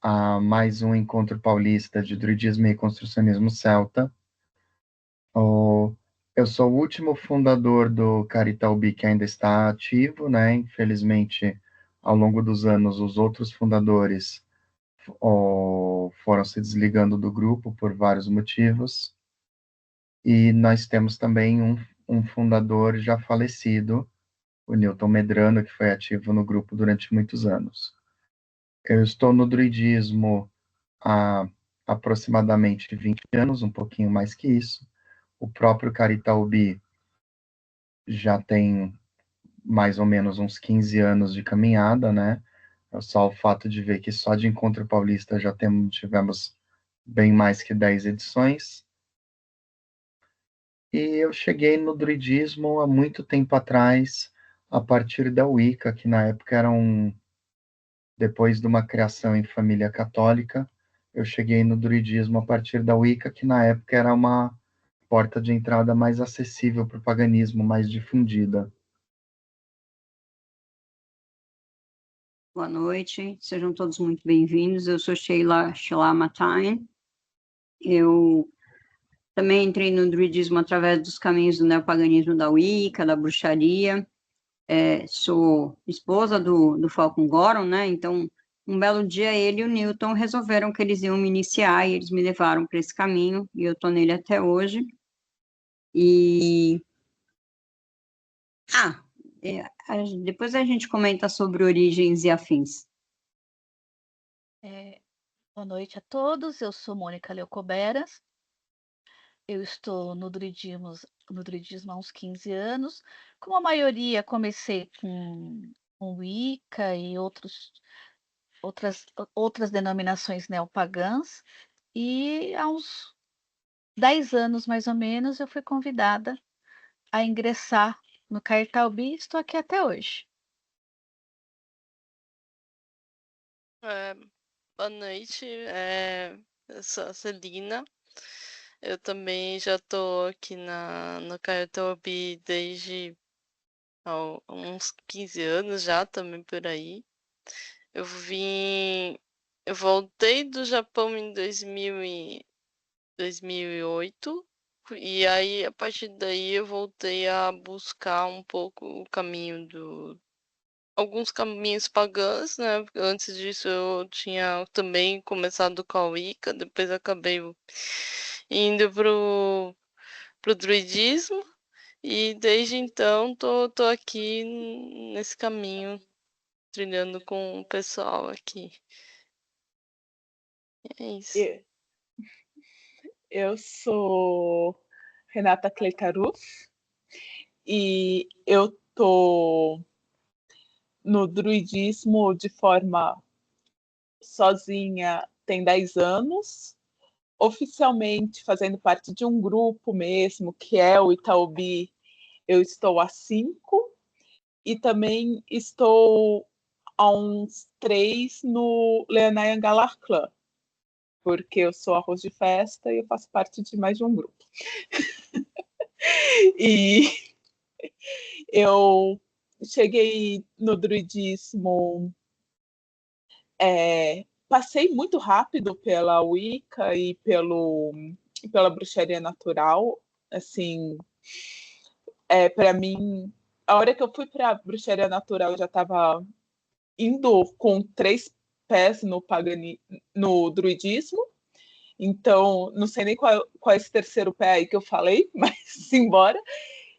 a mais um encontro paulista de druidismo e construcionismo celta. Eu sou o último fundador do Caritaubi que ainda está ativo, né? Infelizmente, ao longo dos anos, os outros fundadores foram se desligando do grupo por vários motivos. E nós temos também um fundador já falecido, o Newton Medrano, que foi ativo no grupo durante muitos anos. Eu estou no druidismo há aproximadamente 20 anos, um pouquinho mais que isso. O próprio Caritaubi já tem mais ou menos uns 15 anos de caminhada, né? Só o fato de ver que só de Encontro Paulista já tivemos bem mais que 10 edições. E eu cheguei no druidismo há muito tempo atrás, a partir da Wicca, que na época era depois de uma criação em família católica, eu cheguei no druidismo a partir da Wicca, que na época era uma porta de entrada mais acessível para o paganismo, mais difundida. Boa noite, sejam todos muito bem-vindos. Eu sou Sheila Matain. Eu também entrei no druidismo através dos caminhos do neopaganismo da Wicca, da bruxaria. Sou esposa do Falcon Goron, né? Então, um belo dia ele e o Newton resolveram que eles iam me iniciar e eles me levaram para esse caminho e eu estou nele até hoje. Depois a gente comenta sobre origens e afins. Boa noite a todos, eu sou Mônica Leucoberas, eu estou no druidismo há uns 15 anos, como a maioria comecei com Wicca e outras denominações neopagãs, e há uns 10 anos mais ou menos eu fui convidada a ingressar no Caritaubi e estou aqui até hoje. Boa noite, eu sou a Celina. Eu também já estou aqui no Caritaubi desde uns 15 anos já, também por aí. Eu voltei do Japão em 2008, e aí a partir daí eu voltei a buscar um pouco o caminho alguns caminhos pagãos, né? Porque antes disso eu tinha também começado com a Wicca, depois acabei indo pro druidismo, e desde então tô aqui nesse caminho, trilhando com o pessoal aqui. É isso. Eu sou Renata Cleitaruf e eu tô no druidismo de forma sozinha tem 10 anos, oficialmente fazendo parte de um grupo mesmo, que é o Itaúbi, eu estou há 5, e também estou há uns 3 no Leonayan Galar Clan, porque eu sou arroz de festa e eu faço parte de mais de um grupo. E eu cheguei no druidismo, passei muito rápido pela Wicca e pela bruxaria natural. Assim, para mim, a hora que eu fui para a bruxaria natural, eu já estava indo com 3 pés no druidismo. Então, não sei nem qual é esse terceiro pé aí que eu falei, mas simbora.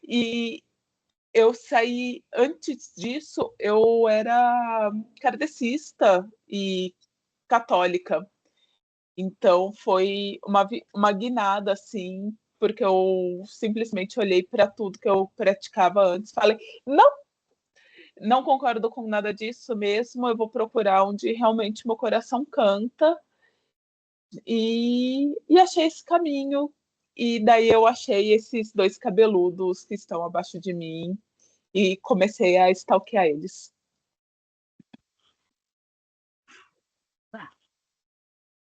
E eu saí, antes disso, eu era kardecista e católica. Então, foi uma guinada, assim, porque eu simplesmente olhei para tudo que eu praticava antes, falei, não concordo com nada disso mesmo, eu vou procurar onde realmente meu coração canta, e achei esse caminho. E daí eu achei esses 2 cabeludos que estão abaixo de mim e comecei a stalkear eles.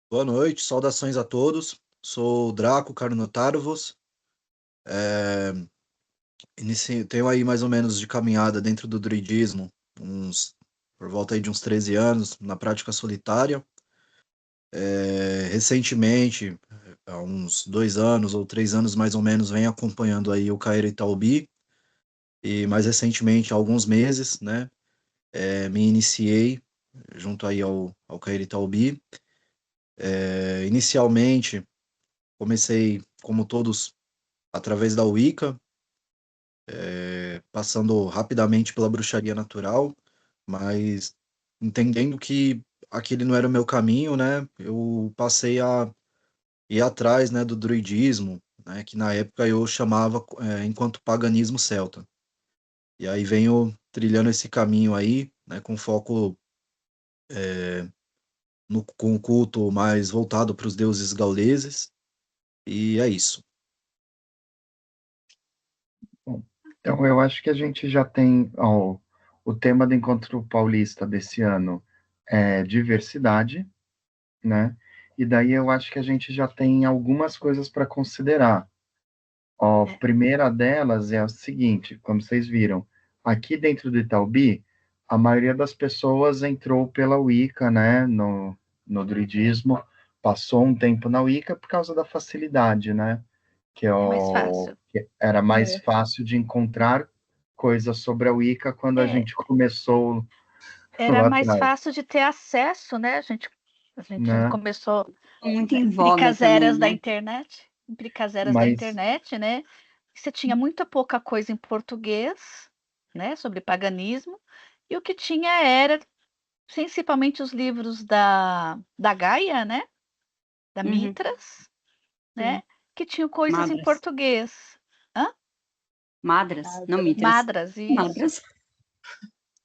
Boa noite, saudações a todos. Sou o Draco Carnotarvos. Tenho aí mais ou menos de caminhada dentro do druidismo, por volta aí de uns 13 anos, na prática solitária. Recentemente, há uns 2 anos ou 3 anos mais ou menos, venho acompanhando aí o Cairo Itaúbi, e mais recentemente, há alguns meses, né, me iniciei junto aí ao Cairo Itaúbi. Inicialmente, comecei, como todos, através da Wicca, passando rapidamente pela bruxaria natural, mas entendendo que aquele não era o meu caminho, né, eu passei a ir atrás, né, do druidismo, né, que na época eu chamava enquanto paganismo celta. E aí venho trilhando esse caminho aí, né, com foco com o culto mais voltado para os deuses gauleses, e é isso. Bom, então, eu acho que a gente já tem o tema do Encontro Paulista desse ano é diversidade, né? E daí eu acho que a gente já tem algumas coisas para considerar. A primeira delas é a seguinte, como vocês viram, aqui dentro do Itaúbi, a maioria das pessoas entrou pela Wicca, né, no druidismo, passou um tempo na Wicca por causa da facilidade, né, Mais fácil. que era mais É. fácil de encontrar coisas sobre a Wicca quando a gente começou Era lá mais atrás, fácil de ter acesso, né? A gente né, começou Muito em voga implicar também, eras da né? internet, implicar eras da mas internet, né? Você tinha muita pouca coisa em português, né? Sobre paganismo, e o que tinha era principalmente os livros da Gaia, né? Da Uhum. Mitras, né? Que tinham coisas em Madras. português. Hã? Madras, não mitras. Madras, isso, Madras.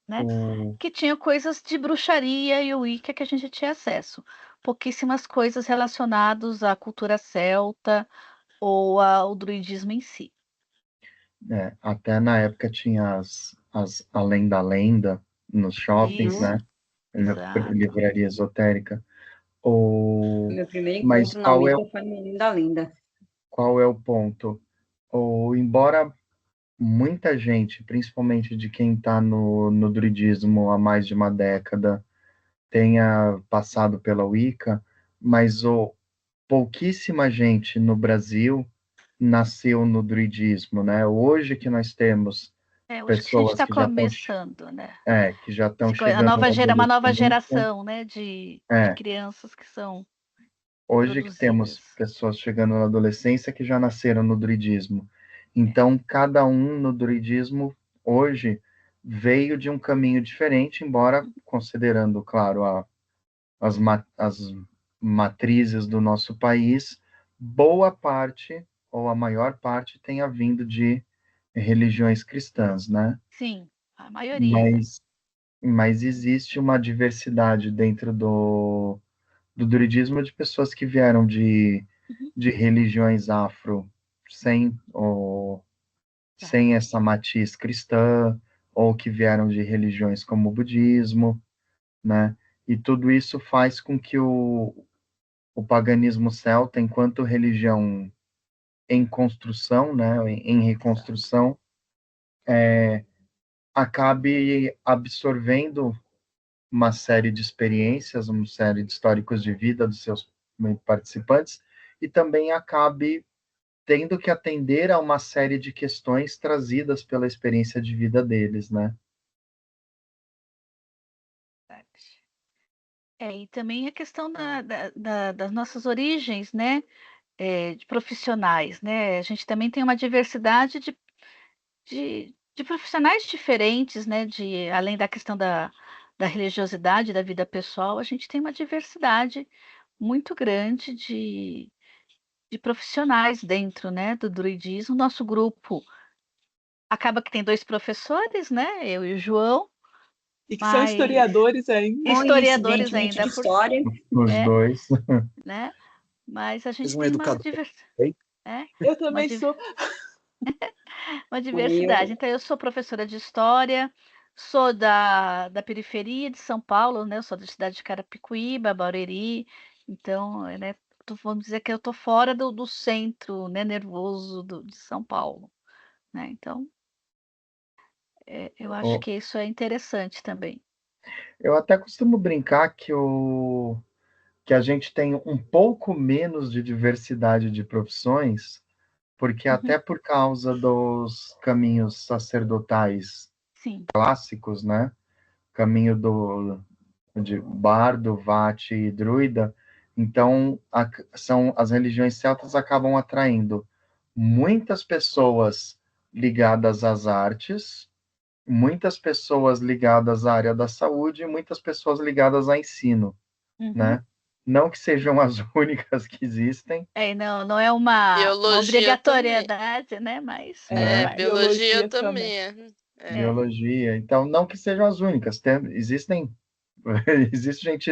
né? o, Que tinha coisas de bruxaria e Wicca que a gente tinha acesso. Pouquíssimas coisas relacionadas à cultura celta ou ao druidismo em si. até na época tinha as Além da Lenda nos shoppings, Isso, né, exato. livraria esotérica. Ou, Meu primeiro mas encontro na Wicca foi no Linda Linda. qual é o ponto? Ou, embora muita gente, principalmente de quem está no druidismo há mais de uma década, tenha passado pela Wicca, mas pouquíssima gente no Brasil nasceu no druidismo, né? Hoje que nós temos Hoje que a gente pessoas está começando, né? que já estão chegando na Uma nova adolescência, geração, né? De é, crianças que são hoje que temos introduzidas. pessoas chegando na adolescência que já nasceram no druidismo. Então, cada um no druidismo hoje veio de um caminho diferente, embora considerando, claro, as matrizes do nosso país, boa parte ou a maior parte tenha vindo de religiões cristãs, né? Sim, a maioria. Mas, mas existe uma diversidade dentro do druidismo de pessoas que vieram Uhum, de religiões afro tá. sem essa matiz cristã, ou que vieram de religiões como o budismo, né? E tudo isso faz com que o paganismo celta, enquanto religião em construção, né, em Exato. reconstrução, acabe absorvendo uma série de experiências, uma série de históricos de vida dos seus participantes, e também acabe tendo que atender a uma série de questões trazidas pela experiência de vida deles, né? E também a questão das nossas origens, né? De profissionais, né? A gente também tem uma diversidade de profissionais diferentes, né? Além da questão da religiosidade, da vida pessoal, a gente tem uma diversidade muito grande de profissionais dentro, né, do druidismo. Nosso grupo acaba que tem 2 professores, né, eu e o João, E que são mas historiadores ainda. historiadores Coincidentemente ainda de por história. Os é, dois. né, mas a Mais gente um tem uma educador. é, Eu uma também di sou. uma diversidade. Eu, Então eu sou professora de história, sou da periferia de São Paulo, né, eu sou da cidade de Carapicuíba, Barueri, então, né, vamos dizer que eu tô fora do centro, né, nervoso de São Paulo, né, então eu acho O- que isso é interessante também. Eu até costumo brincar que a gente tem um pouco menos de diversidade de profissões, porque até por causa dos caminhos sacerdotais Sim. clássicos, né? Caminho de bardo, vate e druida. Então, são as religiões celtas acabam atraindo muitas pessoas ligadas às artes, muitas pessoas ligadas à área da saúde e muitas pessoas ligadas ao ensino, Uhum. né? Não que sejam as únicas que existem. Não é uma Biologia também. obrigatoriedade, né? Mas É, faz parte. Biologia também. Biologia. Então, não que sejam as únicas. Existe gente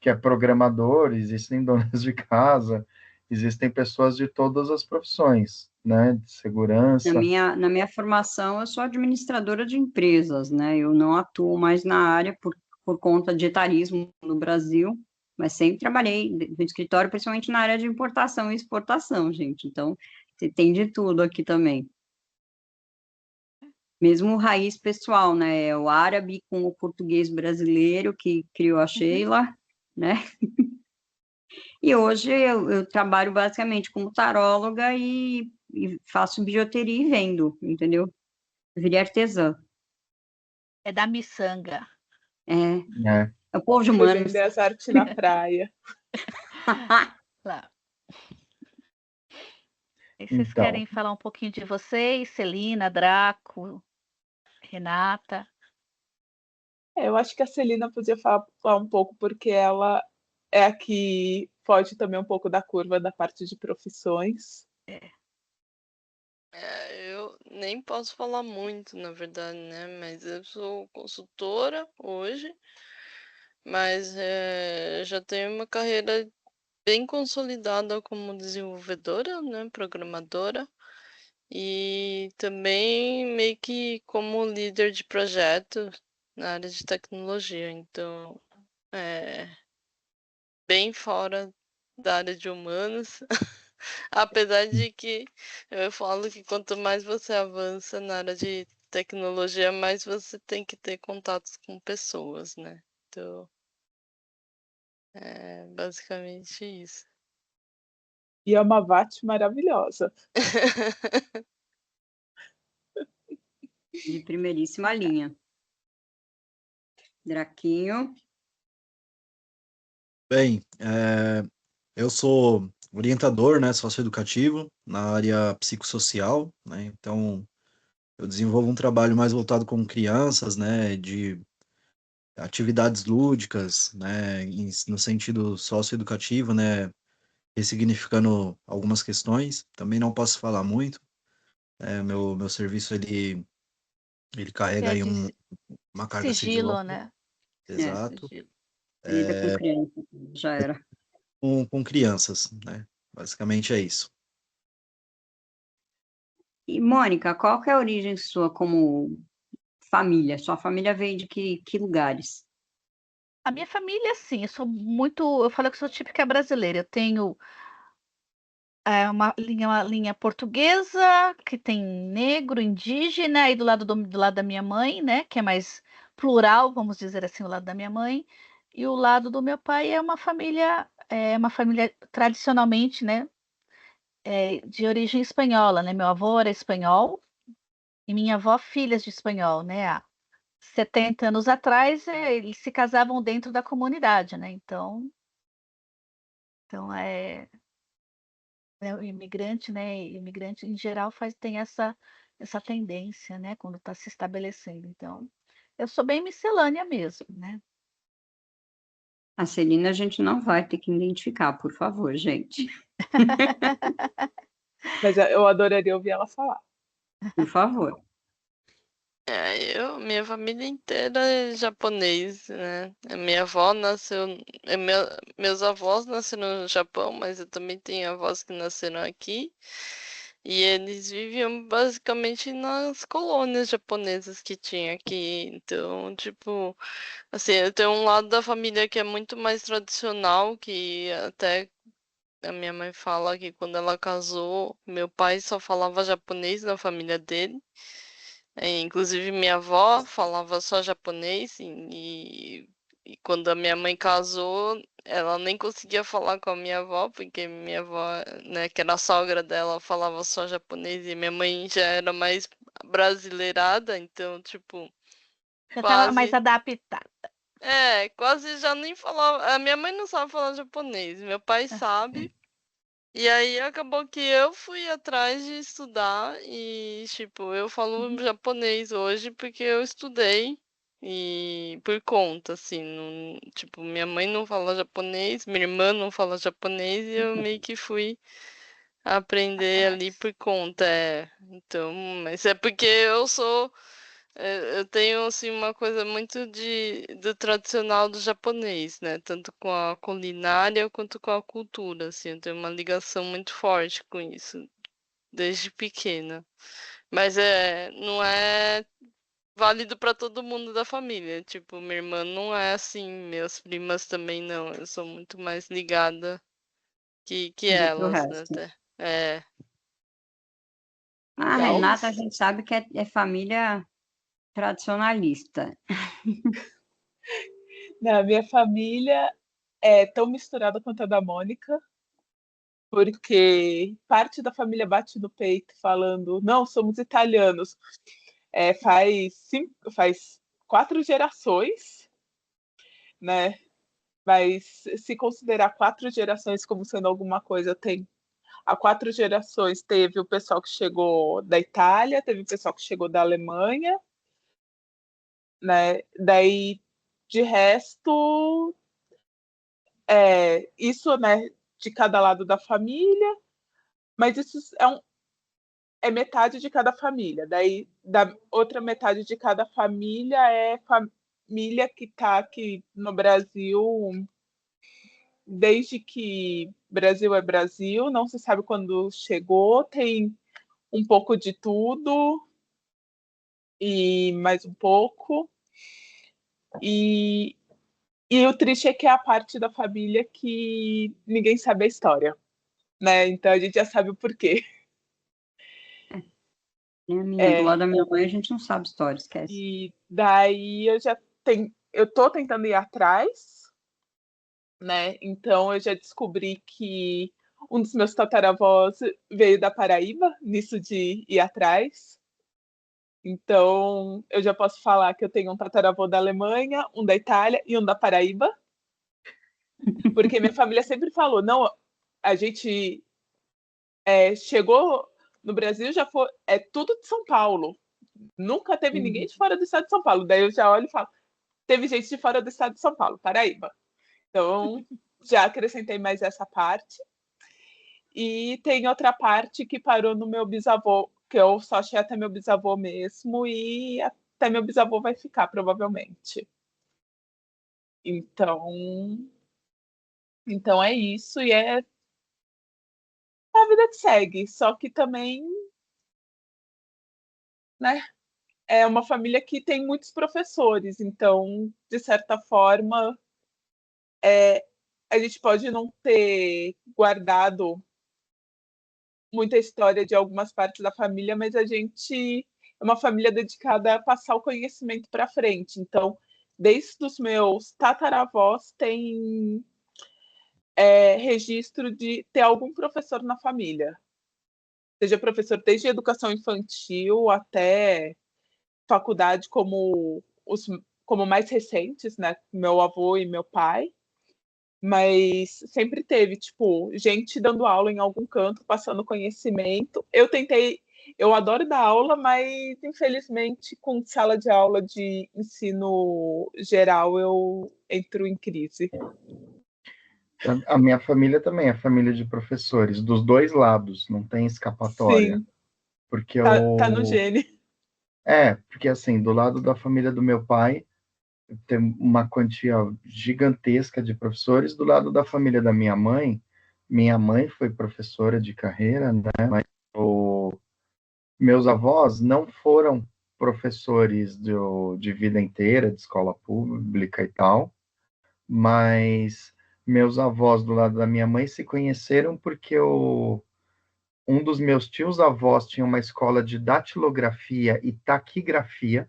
que é programador, existem donas de casa, existem pessoas de todas as profissões, né? De segurança. Na minha formação, eu sou administradora de empresas, né? Eu não atuo mais na área por conta de etarismo no Brasil, mas sempre trabalhei no escritório, principalmente na área de importação e exportação, gente. Então, tem de tudo aqui também. Mesmo raiz pessoal, né? O árabe com o português brasileiro que criou a Sheila, né? E hoje eu trabalho basicamente como taróloga e faço bijuteria e vendo, entendeu? Virei artesã. É da miçanga. É. É o povo de Fui humanos. vender essa arte na praia. Lá. E vocês Então, querem falar um pouquinho de vocês? Celina, Draco, Renata? Eu acho que a Celina podia falar um pouco, porque ela é a que foge também um pouco da curva da parte de profissões. Eu nem posso falar muito, na verdade, né? Mas eu sou consultora hoje, mas já tenho uma carreira bem consolidada como desenvolvedora, né? Programadora. E também meio que como líder de projeto na área de tecnologia. Então, bem fora da área de humanos. Apesar de que eu falo que quanto mais você avança na área de tecnologia, mais você tem que ter contatos com pessoas, né? Então, é basicamente isso. E é uma VAT maravilhosa. De primeiríssima linha. Draquinho. Bem, eu sou orientador, né, socioeducativo na área psicossocial, né, então eu desenvolvo um trabalho mais voltado com crianças, né, de atividades lúdicas, né, no sentido socioeducativo, né, ressignificando algumas questões. Também não posso falar muito, meu serviço, ele carrega aí uma carga sigilo, sigilosa, né? exato, Sigilo. Lida com criança. Já era. com crianças, né, basicamente é isso. E, Mônica, qual que é a origem sua como família? Sua família veio de que lugares? A minha família, sim, eu falo que sou típica brasileira. Eu tenho uma linha portuguesa, que tem negro, indígena, e do lado da minha mãe, né, que é mais plural, vamos dizer assim, o lado da minha mãe. E o lado do meu pai é uma família tradicionalmente, né, de origem espanhola, né? Meu avô era espanhol e minha avó filhas de espanhol, né? Há 70 anos atrás, eles se casavam dentro da comunidade, né? Então o imigrante, né? Imigrante em geral tem essa tendência, né? Quando está se estabelecendo. Então, eu sou bem miscelânea mesmo, né? A Celina a gente não vai ter que identificar, por favor, gente. Mas eu adoraria ouvir ela falar. Por favor. Minha família inteira é japonês, né? A minha avó nasceu. Meus avós nasceram no Japão, mas eu também tenho avós que nasceram aqui. E eles viviam basicamente nas colônias japonesas que tinha aqui. Então, tipo, assim, eu tenho um lado da família que é muito mais tradicional, que até a minha mãe fala que quando ela casou, meu pai só falava japonês na família dele. Inclusive minha avó falava só japonês e E quando a minha mãe casou, ela nem conseguia falar com a minha avó, porque minha avó, né, que era a sogra dela, falava só japonês e minha mãe já era mais brasileirada, então, tipo, Já estava mais quase. adaptada. Quase já nem falava. A minha mãe não sabe falar japonês, meu pai sabe. E aí acabou que eu fui atrás de estudar e, tipo, eu falo japonês hoje porque eu estudei e por conta, assim, tipo, minha mãe não fala japonês, minha irmã não fala japonês e eu meio que fui aprender ali por conta, Então, mas é porque eu tenho assim uma coisa muito do tradicional do japonês, né? Tanto com a culinária quanto com a cultura, assim, eu tenho uma ligação muito forte com isso desde pequena. Mas não é válido para todo mundo da família. Tipo, minha irmã não é assim, minhas primas também não. Eu sou muito mais ligada que do que o elas, né? resto. É. A Legal. Renata, a gente sabe que é família tradicionalista. Na minha família é tão misturada quanto a da Mônica, porque parte da família bate no peito falando, não, somos italianos. Faz 4 gerações, né? Mas se considerar 4 gerações como sendo alguma coisa, há 4 gerações teve o pessoal que chegou da Itália, teve o pessoal que chegou da Alemanha, né? Daí, de resto, isso, né, de cada lado da família, mas isso é metade de cada família. Daí, da outra metade de cada família é família que está aqui no Brasil desde que Brasil é Brasil, não se sabe quando chegou, tem um pouco de tudo e mais um pouco. E, e o triste é que é a parte da família que ninguém sabe a história, né? Então a gente já sabe o porquê. Do lado da minha mãe, a gente não sabe história, esquece. E daí eu tô tentando ir atrás, né? Então eu já descobri que um dos meus tataravós veio da Paraíba, nisso de ir atrás. Então eu já posso falar que eu tenho um tataravô da Alemanha, um da Itália e um da Paraíba. Porque minha família sempre falou, não, a gente chegou no Brasil, já foi, tudo de São Paulo. Nunca teve ninguém de fora do estado de São Paulo. Daí eu já olho e falo, teve gente de fora do estado de São Paulo, Paraíba. Então, já acrescentei mais essa parte. E tem outra parte que parou no meu bisavô, que eu só achei até meu bisavô mesmo, e até meu bisavô vai ficar, provavelmente. Então é isso, e é a vida que segue. Só que também, né, é uma família que tem muitos professores, então, de certa forma, a gente pode não ter guardado muita história de algumas partes da família, mas a gente é uma família dedicada a passar o conhecimento para frente. Então, desde os meus tataravós tem registro de ter algum professor na família. Seja professor desde educação infantil até faculdade, como mais recentes, né? Meu avô e meu pai. Mas sempre teve, tipo, gente dando aula em algum canto, passando conhecimento. Eu adoro dar aula, mas infelizmente com sala de aula de ensino geral eu entro em crise. A minha família também é família de professores, dos dois lados, não tem escapatória. Sim, Porque tá no gene. porque assim, do lado da família do meu pai, tem uma quantia gigantesca de professores, do lado da família da minha mãe foi professora de carreira, né? Mas meus avós não foram professores de vida inteira, de escola pública e tal, mas meus avós do lado da minha mãe se conheceram porque um dos meus tios avós tinha uma escola de datilografia e taquigrafia.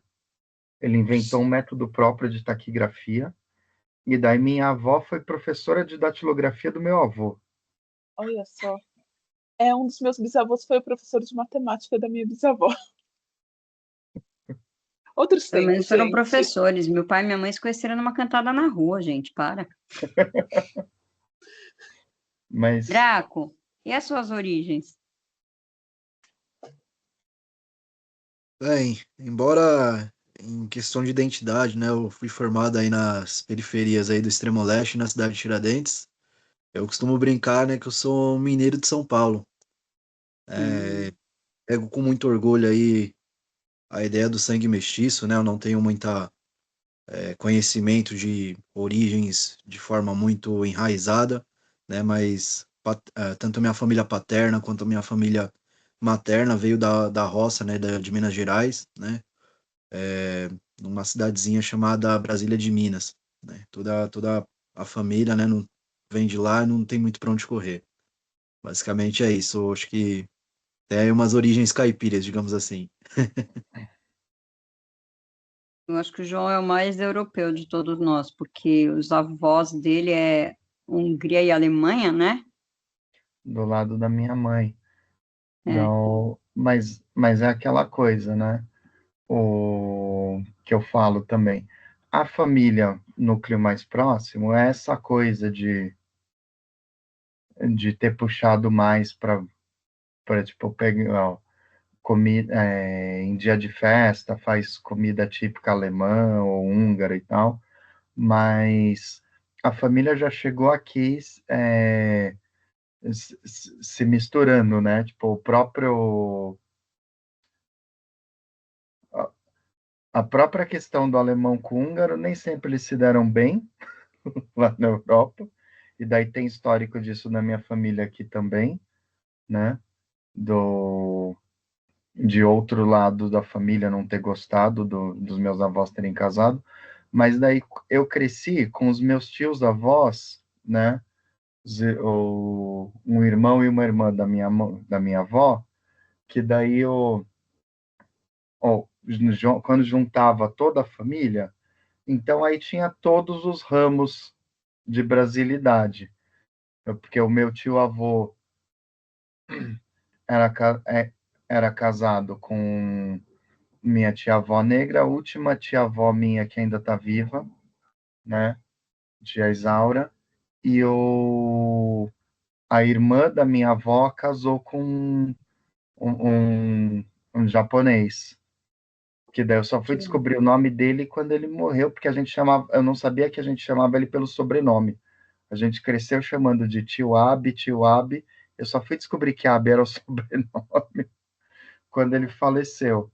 Ele inventou um método próprio de taquigrafia. E daí minha avó foi professora de datilografia do meu avô. Olha só. Um dos meus bisavôs foi o professor de matemática da minha bisavó. Outros Pelo menos tempos, foram gente. professores. Meu pai e minha mãe se conheceram numa cantada na rua, gente, para. Mas, Draco, e as suas origens? Bem, embora em questão de identidade, né, eu fui formado aí nas periferias aí do Extremo Leste, na cidade de Tiradentes, eu costumo brincar, né, que eu sou um mineiro de São Paulo. Pego com muito orgulho aí a ideia do sangue mestiço, né, eu não tenho muita conhecimento de origens de forma muito enraizada, né, mas tanto a minha família paterna quanto a minha família materna veio da roça, né, de Minas Gerais, né, numa cidadezinha chamada Brasília de Minas, né? Toda a família, né, não vem de lá, não tem muito para onde correr. Basicamente é isso. Eu acho que tem umas origens caipiras, digamos assim. Eu acho que o João é o mais europeu de todos nós, porque os avós dele é Hungria e Alemanha, né? do lado da minha mãe. É. Não, mas é aquela coisa, né? O que eu falo também. A família, núcleo mais próximo, é essa coisa de ter puxado mais para tipo, pegar comida em dia de festa, faz comida típica alemã ou húngara e tal, mas a família já chegou aqui se misturando, né? Tipo, o próprio a própria questão do alemão com o húngaro nem sempre eles se deram bem lá na Europa, e daí tem histórico disso na minha família aqui também, né? Do de outro lado da família não ter gostado dos meus avós terem casado, mas daí eu cresci com os meus tios avós, né? Um irmão e uma irmã da minha avó, que daí quando juntava toda a família, então aí tinha todos os ramos de brasilidade, porque o meu tio avô era, era casado com minha tia-avó negra, a última tia-avó minha que ainda está viva, né, tia Isaura, e a irmã da minha avó casou com um japonês, que daí eu só fui descobrir o nome dele quando ele morreu, porque a gente chamava, eu não sabia que a gente chamava ele pelo sobrenome. A gente cresceu chamando de tio Abe, tio Abe. Eu só fui descobrir que Abe era o sobrenome quando ele faleceu.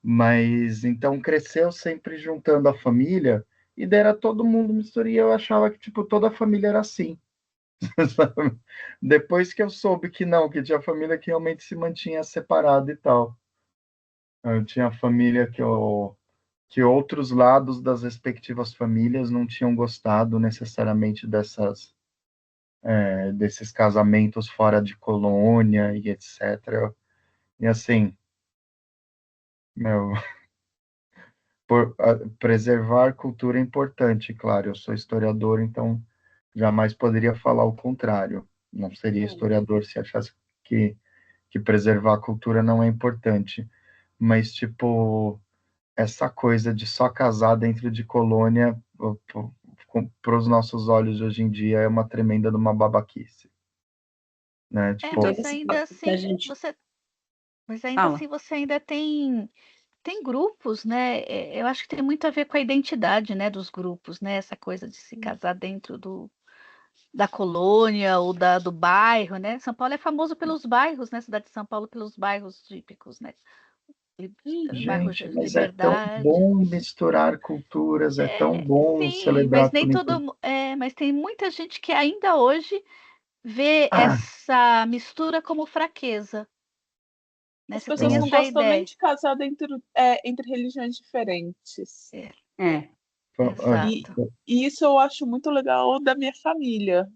Mas então cresceu sempre juntando a família e daí era todo mundo misturado. E eu achava que tipo toda a família era assim. Depois que eu soube que não, que tinha família que realmente se mantinha separada e tal. Eu tinha família que outros lados das respectivas famílias não tinham gostado necessariamente desses casamentos fora de colônia e etc. E assim, meu, preservar cultura é importante, claro. Eu sou historiador, então jamais poderia falar o contrário. Não seria historiador se achasse que preservar a cultura não é importante. Mas, tipo, essa coisa de só casar dentro de colônia, para os nossos olhos hoje em dia, é uma tremenda de uma babaquice. Né? Tipo, Mas Todas ainda Que a assim, gente fala. você ainda tem grupos, né? Eu acho que tem muito a ver com a identidade, né, dos grupos, né? Essa coisa de se casar dentro da colônia ou do bairro, né? São Paulo é famoso pelos bairros, né? Cidade de São Paulo pelos bairros típicos, né? Bairro de gente, mas é tão Liberdade. bom misturar culturas, é tão bom Sim, mas celebrar nem tudo em todo, mas tem muita gente que ainda hoje vê Ah, essa mistura como fraqueza, né? As Você tem pessoas eu não essa gostam nem ideia. de casar entre religiões diferentes. É, É, E, exato. e isso eu acho muito legal da minha família,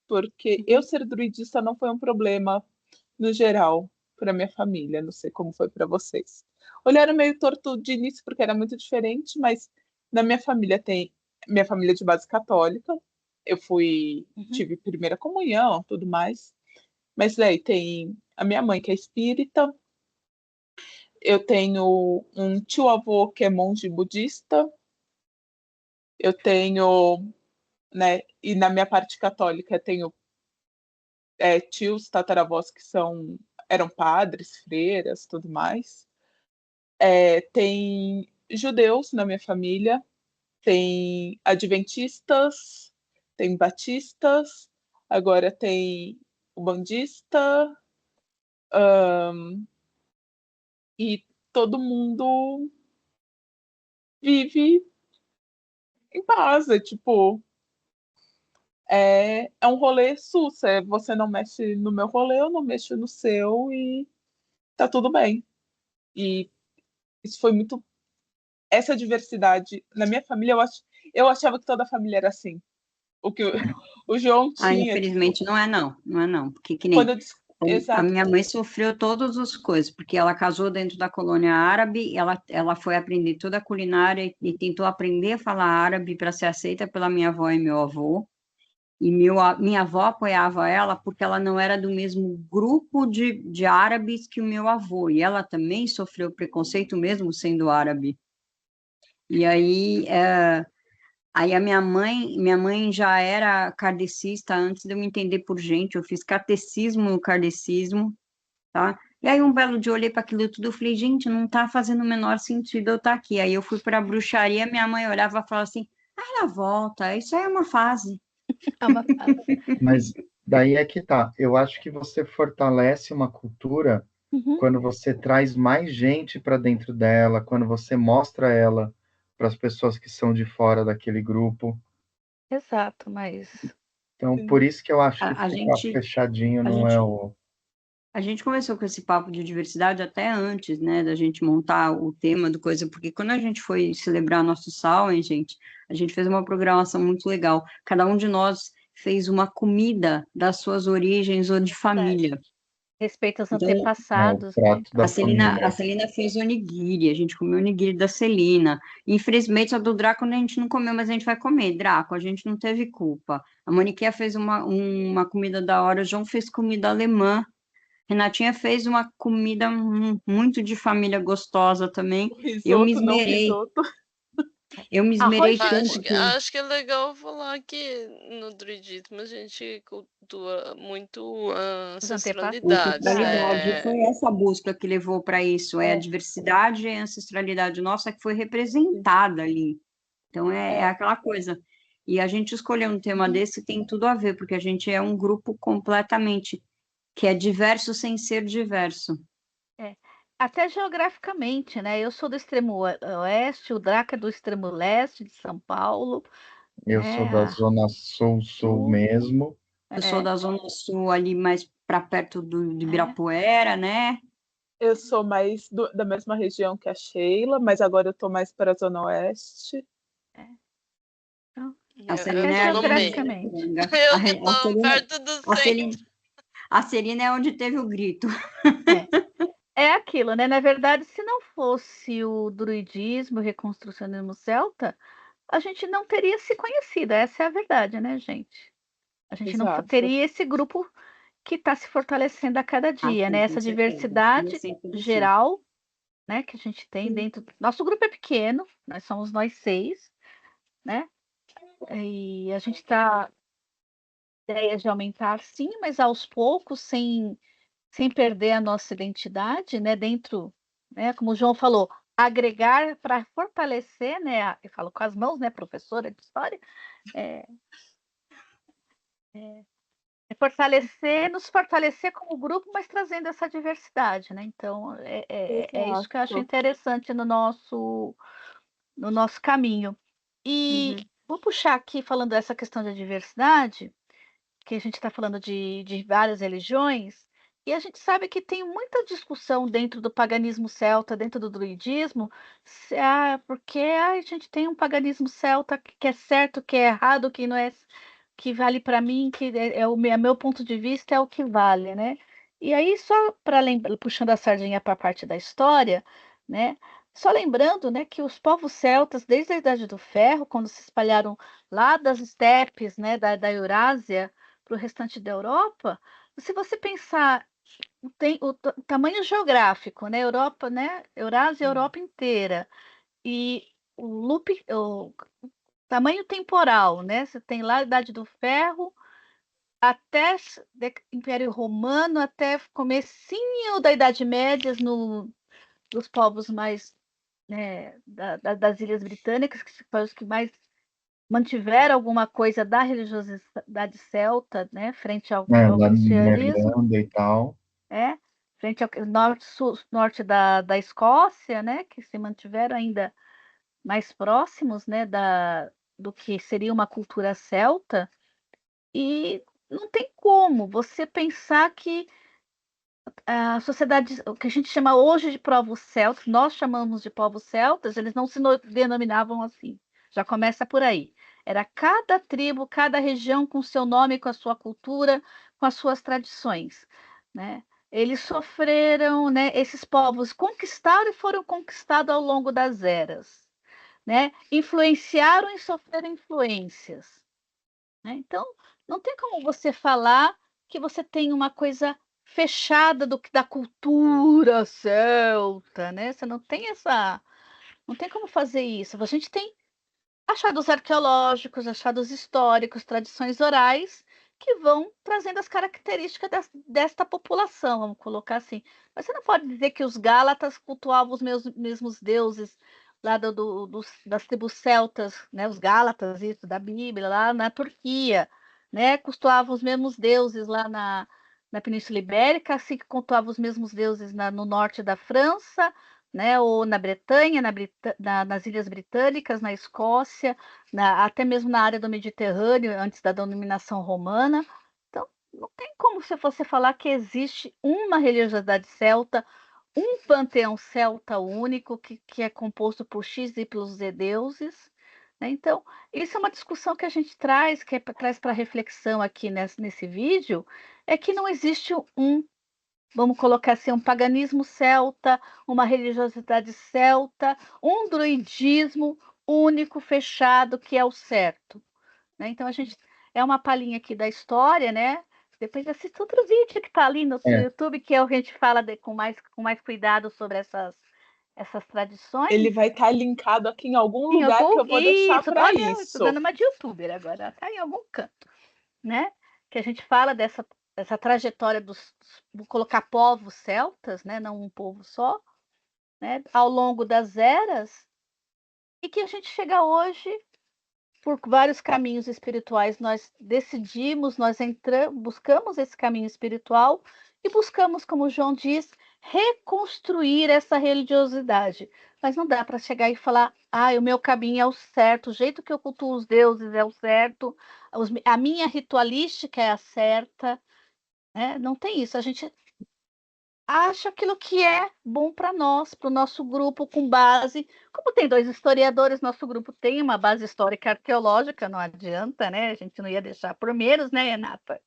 porque eu uhum. ser druidista não foi um problema no geral para minha família, não sei como foi para vocês. Olharam meio torto de início porque era muito diferente, mas na minha família tem minha família é de base católica. Eu tive primeira comunhão, tudo mais. Mas daí tem a minha mãe, que é espírita. Eu tenho um tio-avô que é monge budista. Eu tenho, né, e na minha parte católica, eu tenho tios, tataravós que eram padres, freiras, tudo mais. Tem judeus na minha família, tem adventistas, tem batistas, agora tem bandista, e todo mundo vive em paz, tipo, é um rolê sus, você não mexe no meu rolê, eu não mexo no seu e tá tudo bem. E isso foi muito. Essa diversidade na minha família, eu achava que toda a família era assim. O que o João tinha. Infelizmente não é não, porque que Quando nem eu a exato. minha mãe sofreu todas as coisas, porque ela casou dentro da colônia árabe, ela foi aprender toda a culinária e tentou aprender a falar árabe para ser aceita pela minha avó e meu avô. E minha avó apoiava ela porque ela não era do mesmo grupo de árabes que o meu avô, e ela também sofreu preconceito mesmo sendo árabe. E aí a minha mãe já era kardecista antes de eu me entender por gente, eu fiz catecismo no kardecismo, tá? E aí um belo dia eu olhei para aquilo tudo, eu falei, gente, não tá fazendo o menor sentido eu estar aqui. Aí eu fui para a bruxaria, minha mãe olhava e falava assim, ela volta, isso aí é uma fase. É uma fase. Mas daí é que tá. Eu acho que você fortalece uma cultura quando você traz mais gente para dentro dela, quando você mostra ela para as pessoas que são de fora daquele grupo. Exato, mas Então, por isso que eu acho que A ficar gente, fechadinho a não é gente o. A gente começou com esse papo de diversidade até antes, né, da gente montar o tema do coisa, porque quando a gente foi celebrar nosso Samhain, gente, a gente fez uma programação muito legal. Cada um de nós fez uma comida das suas origens ou de família. respeito aos Então, O antepassados, né? prato da família. A Celina fez onigiri, a gente comeu onigiri da Celina. Infelizmente, a do Draco a gente não comeu, mas a gente vai comer. Draco, a gente não teve culpa. A Moniquinha fez uma comida da hora, o João fez comida alemã. Renatinha fez uma comida muito de família gostosa também. O Eu me risoto, não esmerei, risoto. eu me Arroz esmerei de tanto que Acho que é legal falar que no druidismo a gente cultua muito a os ancestralidade. ancestralidade foi essa busca que levou para isso, é a É. diversidade e a ancestralidade nossa que foi representada ali. Então é aquela coisa. E a gente escolheu um tema desse tem tudo a ver, porque a gente é um grupo completamente que é diverso sem ser diverso. É. Até geograficamente, né? Eu sou do extremo oeste, o Draca é do extremo leste de São Paulo, Eu sou né? da Zona Sul Sul, mesmo. Eu sou é, da Zona Sul, ali mais para perto de é. Ibirapuera, né? Eu sou mais da mesma região que a Sheila, mas agora eu tô mais para a Zona Oeste. Então, A até Celina é Eu tô ali no de meio. geograficamente. Piranga. Eu que tô perto do A centro. Celina, a Celina é onde teve o grito. É aquilo, né? Na verdade, se não fosse o druidismo, o reconstrucionismo celta, a gente não teria se conhecido. Essa é a verdade, né, gente? A gente não Exato. teria esse grupo que está se fortalecendo a cada dia, né? Sim, Essa com certeza. diversidade Ia sempre assim. geral, né, que a gente tem dentro. Nosso grupo é pequeno, nós somos nós 6, né? E a gente está ideia de aumentar, sim, mas aos poucos, sem perder a nossa identidade, né? Dentro, né? Como o João falou, agregar para fortalecer, né? Eu falo com as mãos, né? Professora de história, é, nos fortalecer como grupo, mas trazendo essa diversidade, né? Então, é isso que eu acho Exato. interessante no nosso caminho. E vou puxar aqui, falando dessa questão da diversidade, que a gente está falando de várias religiões, e a gente sabe que tem muita discussão dentro do paganismo celta, dentro do druidismo, porque a gente tem um paganismo celta que é certo, que é errado, que não é, que vale para mim, que é meu ponto de vista, é o que vale, né? E aí, só para puxando a sardinha para a parte da história, né? Só lembrando, né, que os povos celtas, desde a Idade do Ferro, quando se espalharam lá das estepes, né, da Eurásia para o restante da Europa, se você pensar tem o tamanho geográfico, né, Europa, né, Eurásia, Europa inteira, e o tamanho temporal, né, você tem lá a Idade do Ferro, até Império Romano, até comecinho da Idade Média, nos povos mais, né, das Ilhas Britânicas, que foram os que mais mantiveram alguma coisa da religiosidade celta, né, frente ao Lá na cristianismo, Irlanda e tal. frente ao norte, sul, norte da Escócia, né, que se mantiveram ainda mais próximos, né, do que seria uma cultura celta, e não tem como você pensar que a sociedade, o que a gente chama hoje de povos celtas, nós chamamos de povos celtas, eles não se denominavam assim. Já começa por aí. Era cada tribo, cada região com seu nome, com a sua cultura, com as suas tradições, né? Eles sofreram, né? Esses povos conquistaram e foram conquistados ao longo das eras, né? Influenciaram e sofreram influências, né? Então, não tem como você falar que você tem uma coisa fechada da cultura celta, né? Você não tem como fazer isso. A gente tem achados arqueológicos, achados históricos, tradições orais que vão trazendo as características desta população, vamos colocar assim. Mas você não pode dizer que os gálatas cultuavam os mesmos deuses lá das tribos celtas, né? Os gálatas, isso, da Bíblia, lá na Turquia, né? Cultuavam os mesmos deuses lá na Península Ibérica, assim que cultuavam os mesmos deuses no norte da França, né? Ou na Bretanha, nas Ilhas Britânicas, na Escócia, até mesmo na área do Mediterrâneo, antes da dominação romana. Então, não tem como você falar que existe uma religiosidade celta, um panteão celta único, que é composto por X, Y, Z deuses, né? Então, isso é uma discussão que a gente traz, traz para reflexão aqui nesse vídeo, é que não existe vamos colocar assim, um paganismo celta, uma religiosidade celta, um druidismo único, fechado, que é o certo, né? Então, a gente é uma palhinha aqui da história, né? Depois assista outro vídeo que está ali no YouTube, que a gente fala com mais cuidado sobre essas tradições. Ele vai estar linkado aqui em algum Em lugar algum, que eu vou deixar para estou isso. dando uma de youtuber agora, está em algum canto, né? Que a gente fala dessa trajetória vou colocar povos celtas, né? Não um povo só, né? Ao longo das eras, e que a gente chega hoje por vários caminhos espirituais, nós decidimos, nós entramos, buscamos esse caminho espiritual e buscamos, como João diz, reconstruir essa religiosidade. Mas não dá para chegar e falar, o meu caminho é o certo, o jeito que eu cultuo os deuses é o certo, a minha ritualística é a certa, né? Não tem isso. A gente acha aquilo que é bom para nós, para o nosso grupo, com base. Como tem dois historiadores, nosso grupo tem uma base histórica arqueológica, não adianta, né? A gente não ia deixar por menos, né, Renata?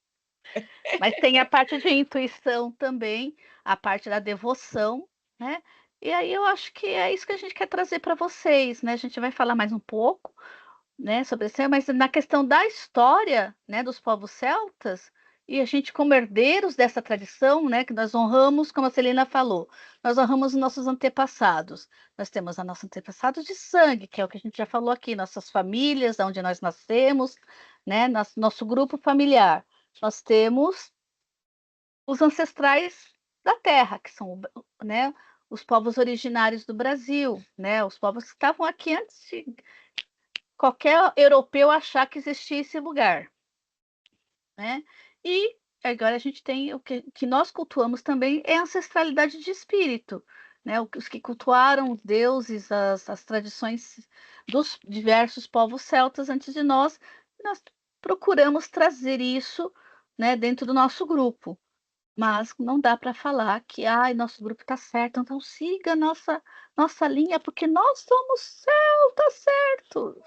Mas tem a parte de intuição também, a parte da devoção, né? E aí eu acho que é isso que a gente quer trazer para vocês, né? A gente vai falar mais um pouco, né, sobre isso, mas na questão da história, né, dos povos celtas, e a gente como herdeiros dessa tradição, né, que nós honramos, como a Celina falou, nós honramos os nossos antepassados. Nós temos a nossos antepassados de sangue, que é o que a gente já falou aqui, nossas famílias, onde nós nascemos, né, nosso grupo familiar. Nós temos os ancestrais da terra, que são, né, os povos originários do Brasil, né, os povos que estavam aqui antes de qualquer europeu achar que existia esse lugar, né? E agora a gente tem o que nós cultuamos também é a ancestralidade de espírito, né? Os que cultuaram os deuses, as tradições dos diversos povos celtas antes de nós procuramos trazer isso, né, dentro do nosso grupo. Mas não dá para falar que nosso grupo está certo, então siga a nossa linha, porque nós somos celta, certo.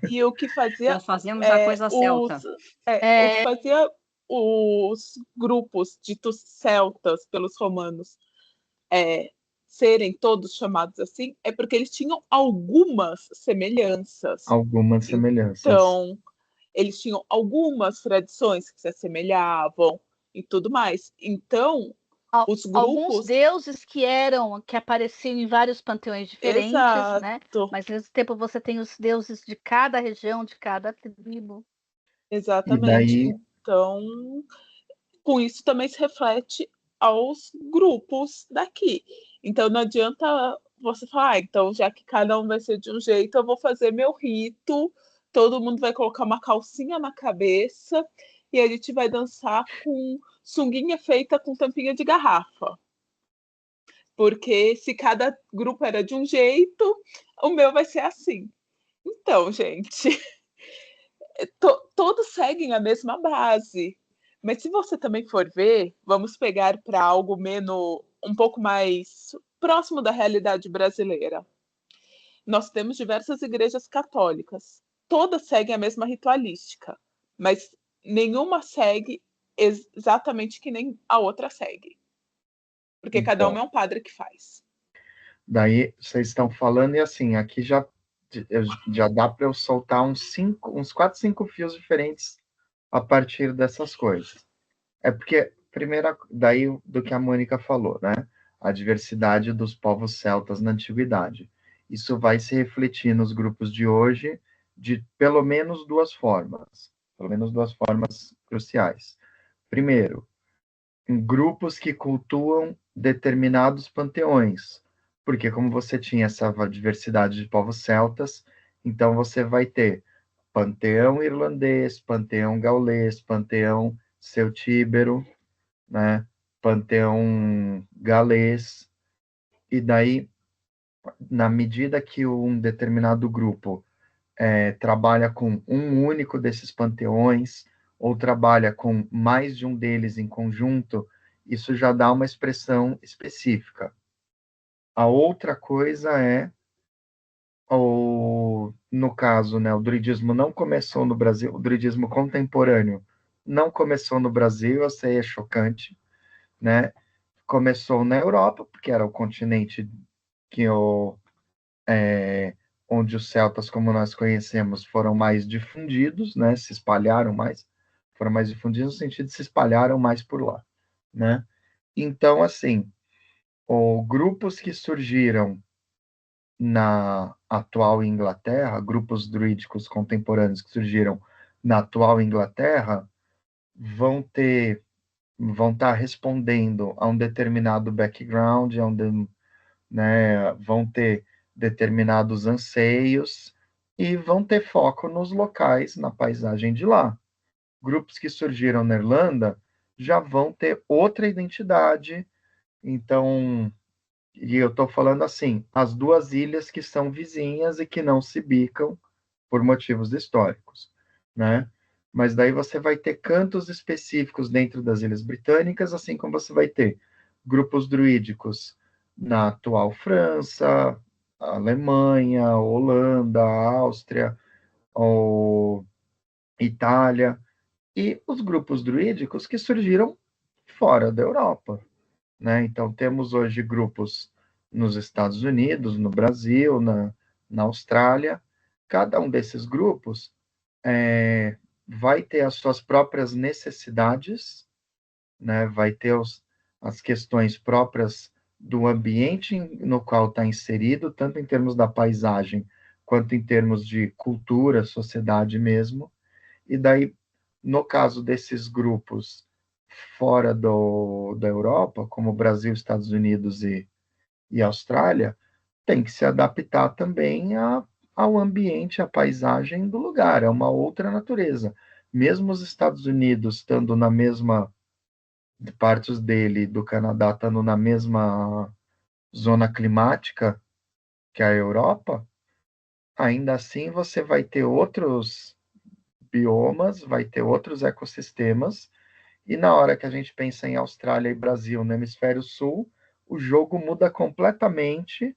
E o que fazia Nós fazemos a coisa celta. o que fazia os grupos ditos celtas pelos romanos serem todos chamados assim é porque eles tinham algumas semelhanças. Algumas semelhanças. Então, eles tinham algumas tradições que se assemelhavam e tudo mais. Então, os Alguns grupos. deuses que apareciam em vários panteões diferentes, né? Exato, Mas ao mesmo tempo você tem os deuses de cada região, de cada tribo. E exatamente. daí, Então, com isso também se reflete aos grupos daqui. Então, não adianta você falar, então, já que cada um vai ser de um jeito, eu vou fazer meu rito, todo mundo vai colocar uma calcinha na cabeça e a gente vai dançar com sunguinha feita com tampinha de garrafa. Porque se cada grupo era de um jeito, o meu vai ser assim. Então, gente, todos seguem a mesma base. Mas se você também for ver, vamos pegar para algo menos, um pouco mais próximo da realidade brasileira. Nós temos diversas igrejas católicas. Todas seguem a mesma ritualística, mas nenhuma segue exatamente que nem a outra segue. Porque cada então, uma é um padre que faz. daí vocês estão falando, e assim, aqui já dá para eu soltar uns 4, 5 fios diferentes a partir dessas coisas. É porque, primeira, daí do que a Mônica falou, né? A diversidade dos povos celtas na antiguidade. Isso vai se refletir nos grupos de hoje de pelo menos duas formas cruciais. Primeiro, em grupos que cultuam determinados panteões, porque como você tinha essa diversidade de povos celtas, então você vai ter panteão irlandês, panteão gaulês, panteão celtíbero, né? Panteão galês, e daí, na medida que um determinado grupo trabalha com um único desses panteões, ou trabalha com mais de um deles em conjunto, isso já dá uma expressão específica. A outra coisa é, no caso, né, o druidismo não começou no Brasil, o druidismo contemporâneo não começou no Brasil, eu sei, é chocante, né? Começou na Europa, porque era o continente onde os celtas, como nós conhecemos, foram mais difundidos, né? Se espalharam mais, foram mais difundidos no sentido de se espalharam mais por lá, né? Então, assim, grupos que surgiram na atual Inglaterra, grupos druídicos contemporâneos que surgiram na atual Inglaterra, vão estar respondendo a um determinado background, né, vão ter determinados anseios e vão ter foco nos locais, na paisagem de lá. Grupos que surgiram na Irlanda já vão ter outra identidade. Então, e eu estou falando assim, as duas ilhas que são vizinhas e que não se bicam por motivos históricos, né? Mas daí você vai ter cantos específicos dentro das Ilhas Britânicas, assim como você vai ter grupos druídicos na atual França, Alemanha, Holanda, Áustria, ou Itália, e os grupos druídicos que surgiram fora da Europa, né? Então temos hoje grupos nos Estados Unidos, no Brasil, na Austrália. Cada um desses grupos vai ter as suas próprias necessidades, né? Vai ter as questões próprias do ambiente no qual está inserido, tanto em termos da paisagem, quanto em termos de cultura, sociedade mesmo. E daí, no caso desses grupos fora da Europa, como Brasil, Estados Unidos e Austrália, tem que se adaptar também ao ambiente, à paisagem do lugar, é uma outra natureza. Mesmo os Estados Unidos estando na mesma, partes dele do Canadá estando na mesma zona climática que a Europa, ainda assim você vai ter outros biomas, vai ter outros ecossistemas, e na hora que a gente pensa em Austrália e Brasil no hemisfério sul, o jogo muda completamente.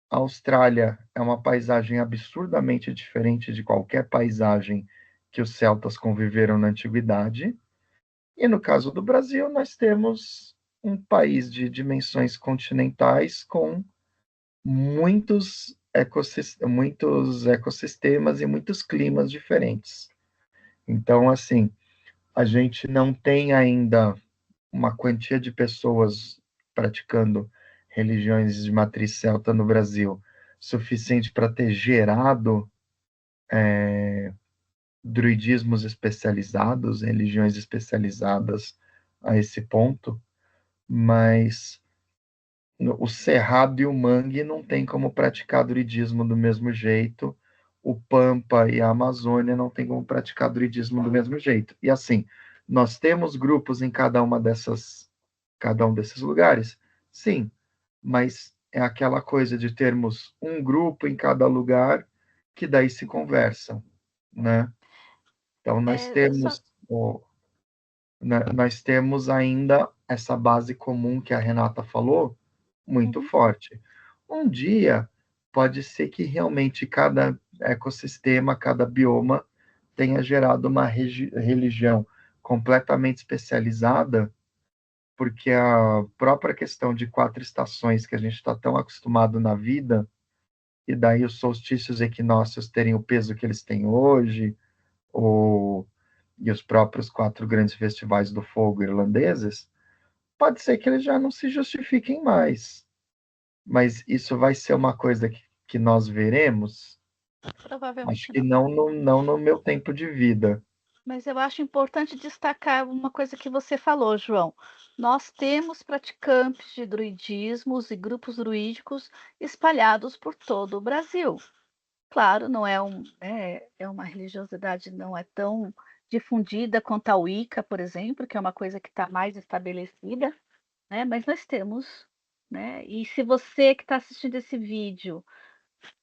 A Austrália é uma paisagem absurdamente diferente de qualquer paisagem que os celtas conviveram na antiguidade. E no caso do Brasil, nós temos um país de dimensões continentais com muitos ecossistemas e muitos climas diferentes. Então, assim, a gente não tem ainda uma quantia de pessoas praticando religiões de matriz celta no Brasil suficiente para ter gerado druidismos especializados, religiões especializadas a esse ponto, mas o Cerrado e o Mangue não tem como praticar druidismo do mesmo jeito, o Pampa e a Amazônia não tem como praticar druidismo do mesmo jeito. E assim, nós temos grupos em cada um desses lugares? Sim, mas é aquela coisa de termos um grupo em cada lugar que daí se conversam, né? Então Eu só nós temos ainda essa base comum que a Renata falou, muito Uhum. forte. Um dia, pode ser que realmente cada ecossistema, cada bioma tenha gerado uma religião completamente especializada, porque a própria questão de 4 estações que a gente está tão acostumado na vida, e daí os solstícios e equinócios terem o peso que eles têm hoje, ou, e os próprios 4 grandes festivais do fogo irlandeses, pode ser que eles já não se justifiquem mais. Mas isso vai ser uma coisa que nós veremos? Acho provavelmente que não. não no meu tempo de vida. Mas eu acho importante destacar uma coisa que você falou, João. Nós temos praticantes de druidismos e grupos druídicos espalhados por todo o Brasil. Claro, não é uma religiosidade não é tão difundida quanto a Wicca, por exemplo, que é uma coisa que está mais estabelecida, né? Mas nós temos, né? E se você que está assistindo esse vídeo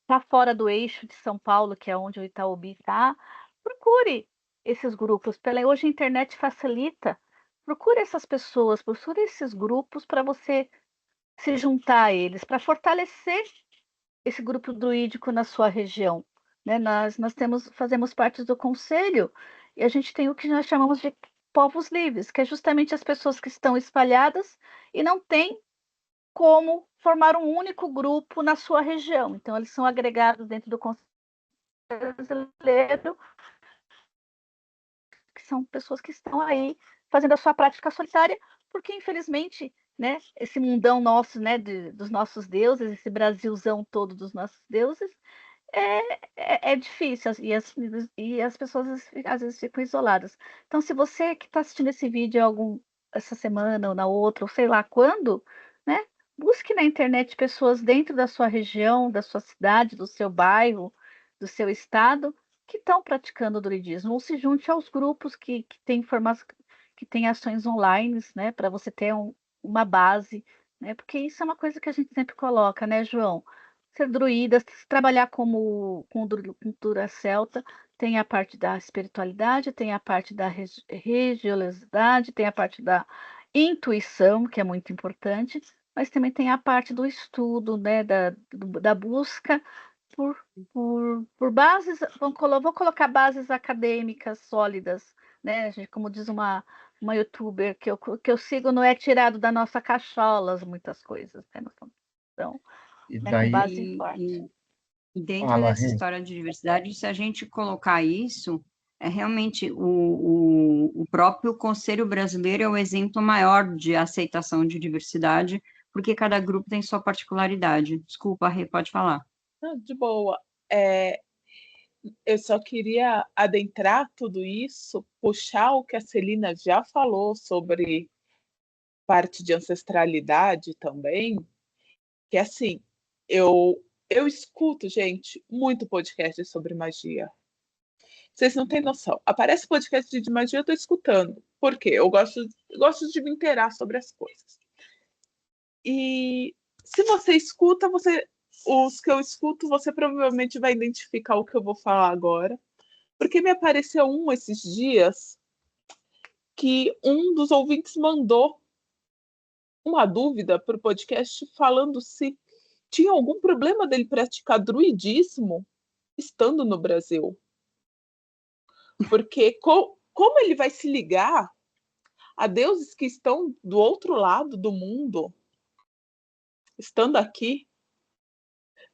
está fora do eixo de São Paulo, que é onde o Itaúbi está, procure esses grupos. Hoje a internet facilita. Procure essas pessoas, procure esses grupos para você se juntar a eles, para fortalecer esse grupo druídico na sua região. Né? Fazemos parte do conselho e a gente tem o que nós chamamos de povos livres, que é justamente as pessoas que estão espalhadas e não têm como formar um único grupo na sua região. Então, eles são agregados dentro do Conselho Brasileiro, que são pessoas que estão aí fazendo a sua prática solitária, porque, infelizmente, né, esse mundão nosso, né, dos nossos deuses, esse Brasilzão todo dos nossos deuses, é difícil e as pessoas às vezes ficam isoladas. Então, se você que está assistindo esse vídeo essa semana ou na outra, ou sei lá quando, né? Busque na internet pessoas dentro da sua região, da sua cidade, do seu bairro, do seu estado, que estão praticando o druidismo, ou se junte aos grupos que têm que têm ações online, né? Para você ter uma base, né? Porque isso é uma coisa que a gente sempre coloca, né, João? Ser druida, trabalhar com cultura celta, tem a parte da espiritualidade, tem a parte da religiosidade, tem a parte da intuição, que é muito importante, mas também tem a parte do estudo, né, da busca por, por bases, vou colocar bases acadêmicas sólidas, né, gente, como diz uma youtuber que eu sigo, não é tirado da nossa cachola muitas coisas, né? Então, E né, com daí, base E, forte. e dentro fala, dessa Rê. história de diversidade, se a gente colocar isso, é realmente o próprio Conselho Brasileiro é o exemplo maior de aceitação de diversidade, porque cada grupo tem sua particularidade. Desculpa, Rê, pode falar. De boa. Eu só queria adentrar tudo isso, puxar o que a Celina já falou sobre parte de ancestralidade também, que assim, eu escuto, gente, muito podcast sobre magia. Vocês não têm noção. Aparece podcast de magia, eu tô escutando. Por quê? Eu gosto de me inteirar sobre as coisas. E se você escuta, os que eu escuto, você provavelmente vai identificar o que eu vou falar agora. Porque me apareceu esses dias que um dos ouvintes mandou uma dúvida para o podcast falando se tinha algum problema dele praticar druidismo estando no Brasil. Porque como ele vai se ligar Há deuses que estão do outro lado do mundo, estando aqui.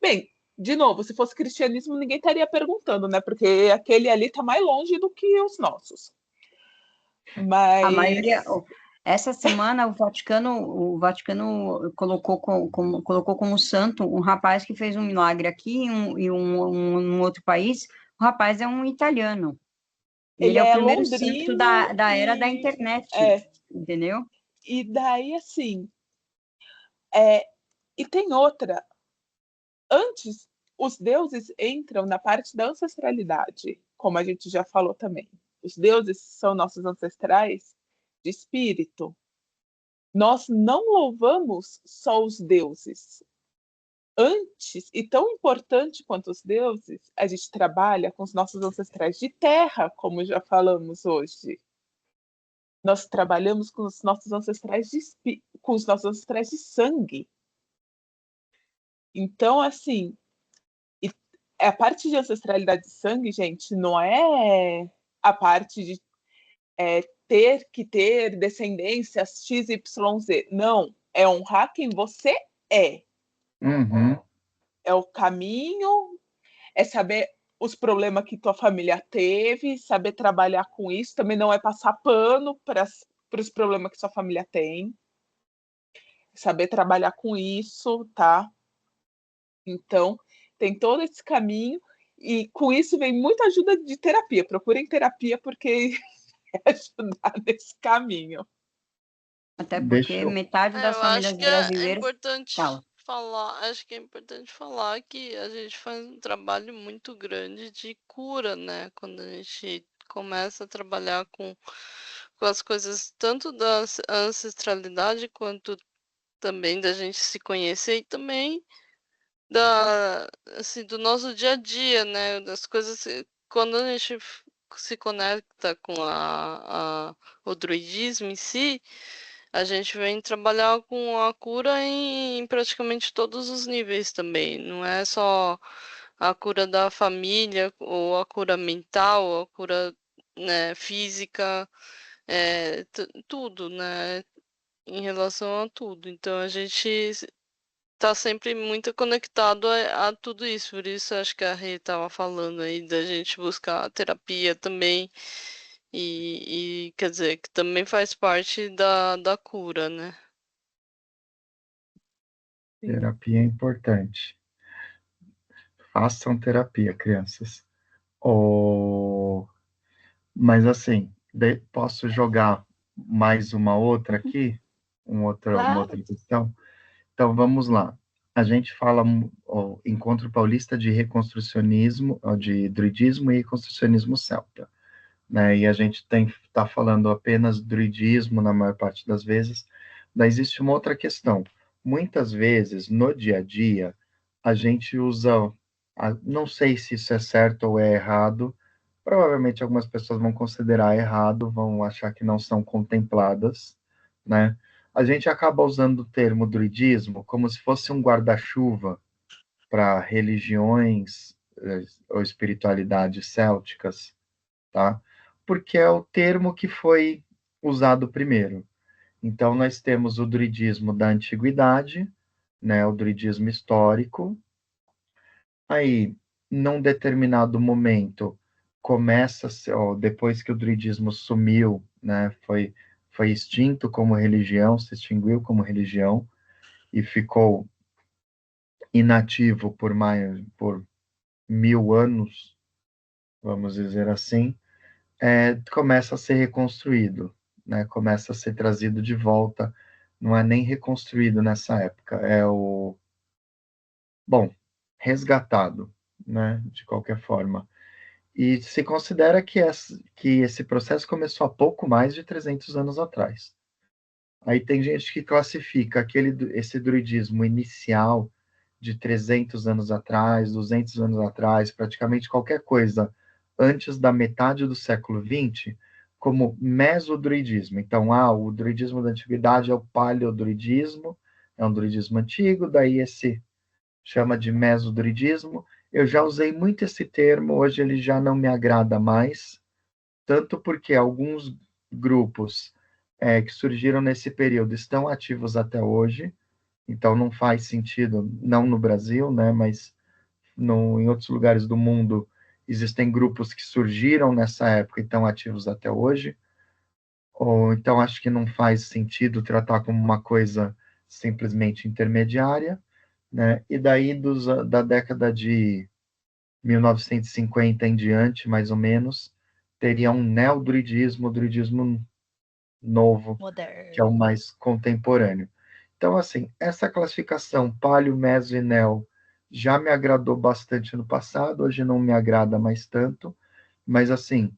Bem, de novo, se fosse cristianismo, ninguém estaria perguntando, né? Porque aquele ali está mais longe do que os nossos. Mas A maioria, essa semana o Vaticano colocou como santo um rapaz que fez um milagre aqui em um outro país. O rapaz é um italiano. Ele é o primeiro santo da era da internet, entendeu? E daí, assim, e tem outra. Antes, os deuses entram na parte da ancestralidade, como a gente já falou também. Os deuses são nossos ancestrais de espírito. Nós não louvamos só os deuses. Antes, e tão importante quanto os deuses, a gente trabalha com os nossos ancestrais de terra, como já falamos hoje. Nós trabalhamos com os nossos ancestrais de sangue. Então, assim, a parte de ancestralidade de sangue, gente, não é a parte de ter que ter descendências XYZ. Não, é honrar quem você é. Uhum. É o caminho, é saber os problemas que tua família teve, saber trabalhar com isso. Também não é passar pano para os problemas que sua família tem. Saber trabalhar com isso, tá? Então, tem todo esse caminho e com isso vem muita ajuda de terapia. Procurem terapia porque é ajudar nesse caminho. Até porque metade das Eu famílias acho que é brasileiras... importante Fala. falar, acho que é importante falar que a gente faz um trabalho muito grande de cura, né? Quando a gente começa a trabalhar com as coisas tanto da ancestralidade quanto também da gente se conhecer e também assim, do nosso dia a dia, né? Das coisas quando a gente se conecta com o druidismo em si, a gente vem trabalhar com a cura em praticamente todos os níveis também. Não é só a cura da família, ou a cura mental, ou a cura, né, física, tudo, né? Em relação a tudo. Então a gente tá sempre muito conectado a tudo isso. Por isso acho que a Rê estava falando aí da gente buscar terapia também. E quer dizer, que também faz parte da cura, né? Terapia é importante. Façam terapia, crianças. Oh, mas assim, posso jogar mais uma outra aqui? Uma outra Claro. questão? Então, vamos lá. A gente fala o Encontro Paulista de Reconstrucionismo, de Druidismo e Reconstrucionismo Celta, né? E a gente está falando apenas druidismo na maior parte das vezes. Daí existe uma outra questão. Muitas vezes, no dia a dia, a gente usa, não sei se isso é certo ou é errado, provavelmente algumas pessoas vão considerar errado, vão achar que não são contempladas, né? A gente acaba usando o termo druidismo como se fosse um guarda-chuva para religiões ou espiritualidades célticas, tá? Porque é o termo que foi usado primeiro. Então, nós temos o druidismo da antiguidade, né, o druidismo histórico. Aí, num determinado momento, começa, depois que o druidismo sumiu, né, foi extinto como religião, se extinguiu como religião e ficou inativo por 1000 anos, vamos dizer assim, começa a ser reconstruído, né? Começa a ser trazido de volta. Não é nem reconstruído nessa época, bom, resgatado, né? De qualquer forma. E se considera que esse processo começou há pouco mais de 300 anos atrás. Aí tem gente que classifica esse druidismo inicial de 300 anos atrás, 200 anos atrás, praticamente qualquer coisa antes da metade do século XX, como mesodruidismo. Então, o druidismo da antiguidade é o paleodruidismo, é um druidismo antigo, daí esse chama de mesodruidismo. Eu já usei muito esse termo, hoje ele já não me agrada mais, tanto porque alguns grupos que surgiram nesse período estão ativos até hoje, então não faz sentido, não no Brasil, né, mas em outros lugares do mundo existem grupos que surgiram nessa época e estão ativos até hoje, ou então acho que não faz sentido tratar como uma coisa simplesmente intermediária, né, e daí da década de 1950 em diante, mais ou menos, teria um neodruidismo, o druidismo novo, que é o Moderno. mais contemporâneo. Então, assim, essa classificação paleo, meso e neo já me agradou bastante no passado, hoje não me agrada mais tanto, mas, assim,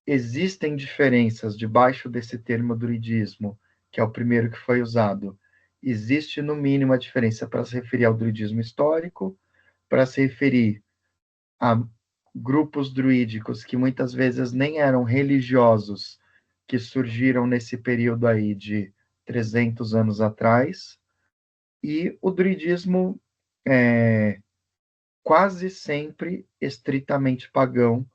existem diferenças debaixo desse termo druidismo, que é o primeiro que foi usado. Existe, no mínimo, a diferença para se referir ao druidismo histórico, para se referir a grupos druídicos que muitas vezes nem eram religiosos, que surgiram nesse período aí de 300 anos atrás, e o druidismo é quase sempre estritamente pagão,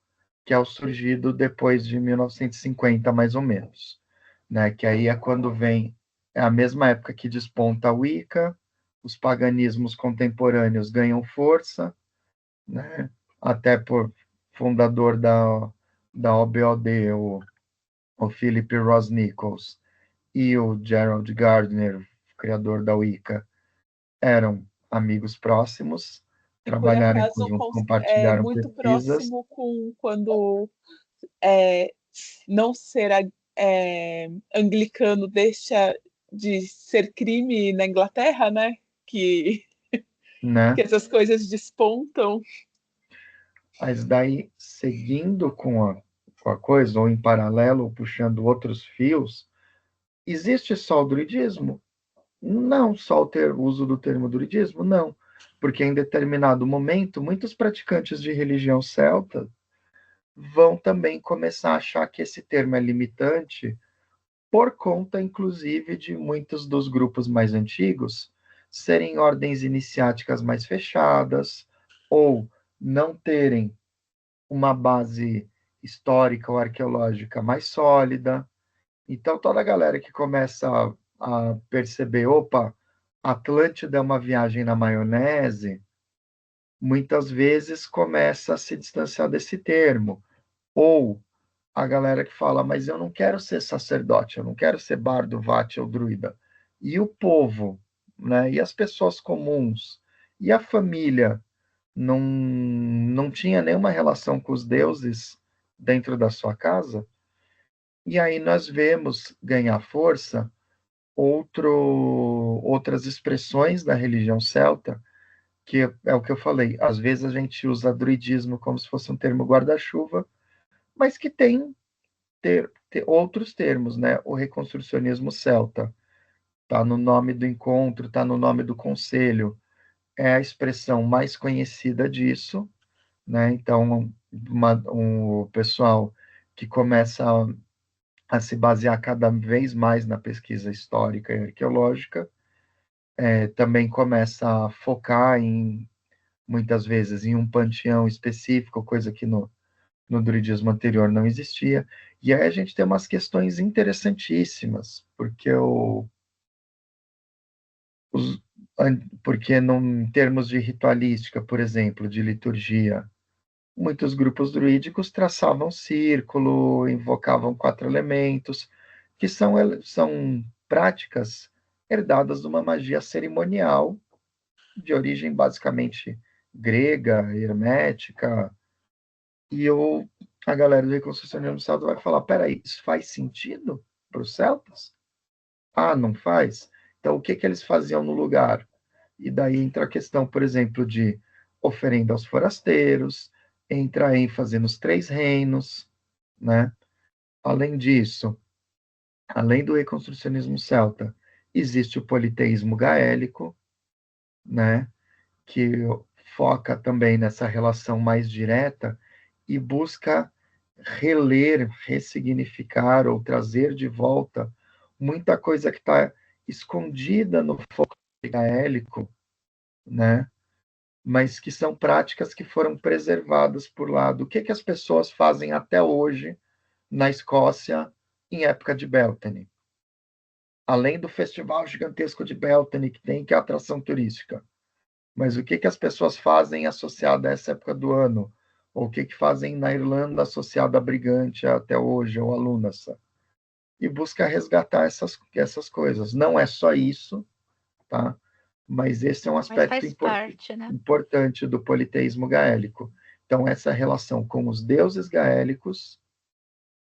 que é o surgido depois de 1950, mais ou menos, né? Que aí é quando vem, é a mesma época que desponta a Wicca, os paganismos contemporâneos ganham força, né? Até por fundador da OBOD, o Philip Ross Nichols, e o Gerald Gardner, criador da Wicca, eram amigos próximos, E por trabalharam em acaso conjunto, é compartilharam muito pesquisas, próximo com quando é, não ser anglicano deixa de ser crime na Inglaterra, né? Que né? essas coisas despontam. Mas daí, seguindo com a coisa, ou em paralelo, ou puxando outros fios, existe só o druidismo? Não, só o uso do termo druidismo? Não, porque em determinado momento, muitos praticantes de religião celta vão também começar a achar que esse termo é limitante, por conta, inclusive, de muitos dos grupos mais antigos serem ordens iniciáticas mais fechadas, ou não terem uma base histórica ou arqueológica mais sólida. Então, toda a galera que começa a perceber, opa, Atlântida é uma viagem na maionese, muitas vezes começa a se distanciar desse termo. Ou a galera que fala, mas eu não quero ser sacerdote, eu não quero ser bardo, vate ou druida. E o povo, né? E as pessoas comuns, e a família não tinha nenhuma relação com os deuses dentro da sua casa. E aí nós vemos ganhar força outras expressões da religião celta, que é o que eu falei. Às vezes a gente usa druidismo como se fosse um termo guarda-chuva, mas que tem outros termos, né? O reconstrucionismo celta está no nome do encontro, está no nome do conselho, é a expressão mais conhecida disso, né? Então, o pessoal que começa a se basear cada vez mais na pesquisa histórica e arqueológica, também começa a focar muitas vezes, em um panteão específico, coisa que no druidismo anterior não existia. E aí a gente tem umas questões interessantíssimas, os, porque em termos de ritualística, por exemplo, de liturgia, muitos grupos druídicos traçavam círculo, invocavam 4 elementos, que são práticas herdadas de uma magia cerimonial de origem basicamente grega, hermética, e a galera do reconstrucionismo celta vai falar, peraí, isso faz sentido para os celtas? Ah, não faz? Então, o que eles faziam no lugar? E daí entra a questão, por exemplo, de oferenda aos forasteiros, entra a ênfase nos 3 reinos, né? Além disso, além do reconstrucionismo celta, existe o politeísmo gaélico, né? Que foca também nessa relação mais direta e busca reler, ressignificar ou trazer de volta muita coisa que está escondida no folclore gaélico, né? Mas que são práticas que foram preservadas por lá. Do que as pessoas fazem até hoje na Escócia em época de Beltane, além do festival gigantesco de Beltane que tem, que é a atração turística. Mas o que, que as pessoas fazem associado a essa época do ano? Ou o que, que fazem na Irlanda associado a Brigante até hoje, ou a Lunasa? E busca resgatar essas coisas. Não é só isso, tá? Mas esse é um Mas aspecto faz parte, né? importante do politeísmo gaélico. Então, essa relação com os deuses gaélicos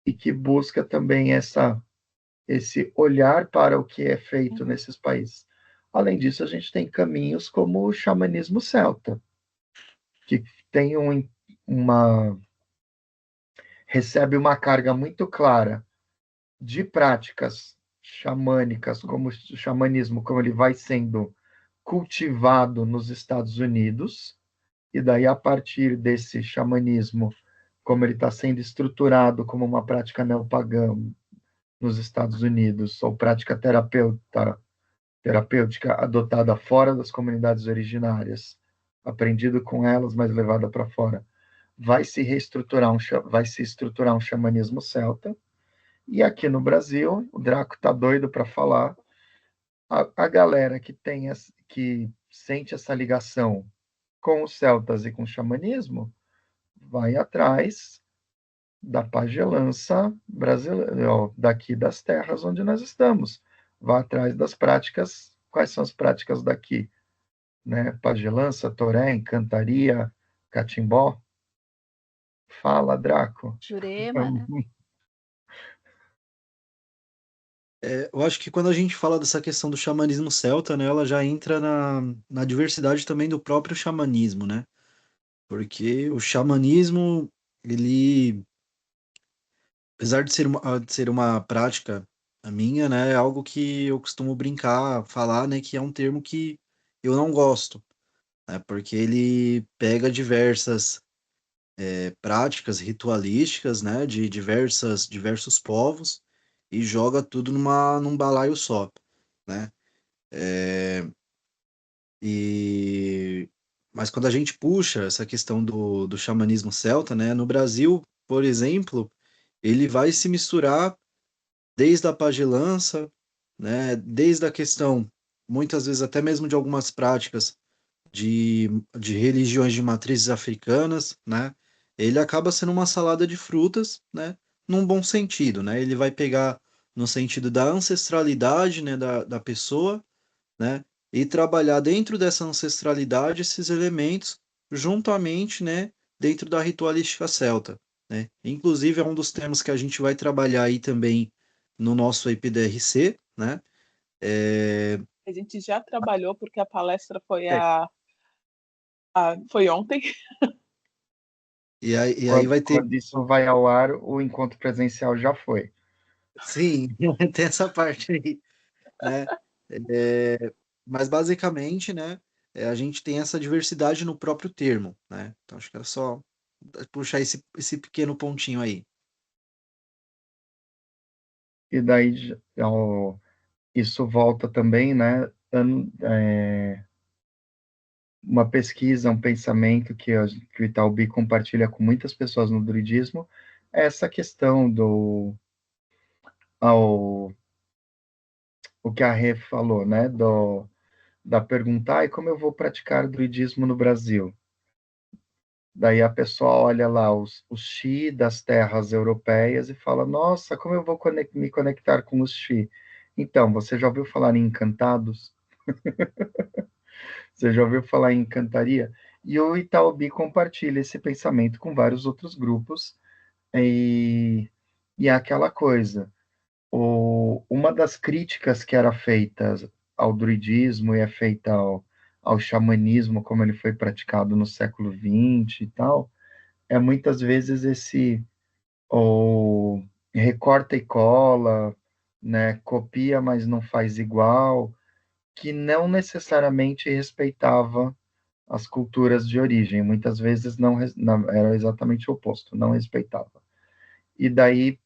e que busca também esse olhar para o que é feito nesses países. Além disso, a gente tem caminhos como o xamanismo celta, que tem recebe uma carga muito clara de práticas xamânicas, como o xamanismo, como ele vai sendo cultivado nos Estados Unidos, e daí a partir desse xamanismo, como ele está sendo estruturado como uma prática neopagã nos Estados Unidos, ou prática terapêutica adotada fora das comunidades originárias, aprendido com elas, mas levada para fora, vai se estruturar um xamanismo celta. E aqui no Brasil, o Draco tá doido para falar, a galera que sente essa ligação com os celtas e com o xamanismo vai atrás da pagelança brasileira, daqui das terras onde nós estamos. Vai atrás das práticas. Quais são as práticas daqui? Né? Pagelança, toré, encantaria, catimbó. Fala, Draco. Jurema, né? Eu acho que quando a gente fala dessa questão do xamanismo celta, né, ela já entra na diversidade também do próprio xamanismo, né? Porque o xamanismo, ele, apesar de ser uma prática a minha, né, é algo que eu costumo brincar, falar, né, que é um termo que eu não gosto, né, porque ele pega diversas práticas ritualísticas, né, de diversos povos e joga tudo num balaio só, né? E mas quando a gente puxa essa questão do xamanismo celta, né, no Brasil, por exemplo, ele vai se misturar desde a pagelança, né, desde a questão, muitas vezes até mesmo de algumas práticas de religiões de matrizes africanas, né? Ele acaba sendo uma salada de frutas, né? Num bom sentido, né? Ele vai pegar no sentido da ancestralidade, né, da pessoa, né? E trabalhar dentro dessa ancestralidade esses elementos juntamente, né, dentro da ritualística celta, né? Inclusive é um dos temas que a gente vai trabalhar aí também no nosso IPDRC, né? A gente já trabalhou porque a palestra foi É. foi ontem. E aí Quando, vai ter, quando isso vai ao ar, o encontro presencial já foi. sim, tem essa parte aí, né? Mas basicamente, né, a gente tem essa diversidade no próprio termo, né? Então acho que era só puxar esse pequeno pontinho aí. E daí isso volta também, né? Uma pesquisa, um pensamento que o Itaúbi compartilha com muitas pessoas no druidismo é essa questão ao, o que a Rê falou, né? Da pergunta, e como eu vou praticar druidismo no Brasil? Daí a pessoa olha lá os Xi das terras europeias e fala, nossa, como eu vou me conectar com os Xi? Então, você já ouviu falar em encantados? Você já ouviu falar em encantaria? E o Itaobi compartilha esse pensamento com vários outros grupos, e, e é aquela coisa. Uma das críticas que era feita ao druidismo e é feita ao xamanismo, como ele foi praticado no século XX e tal, é muitas vezes esse ou recorta e cola, né, copia, mas não faz igual, que não necessariamente respeitava as culturas de origem, muitas vezes não era exatamente o oposto, não respeitava. E daí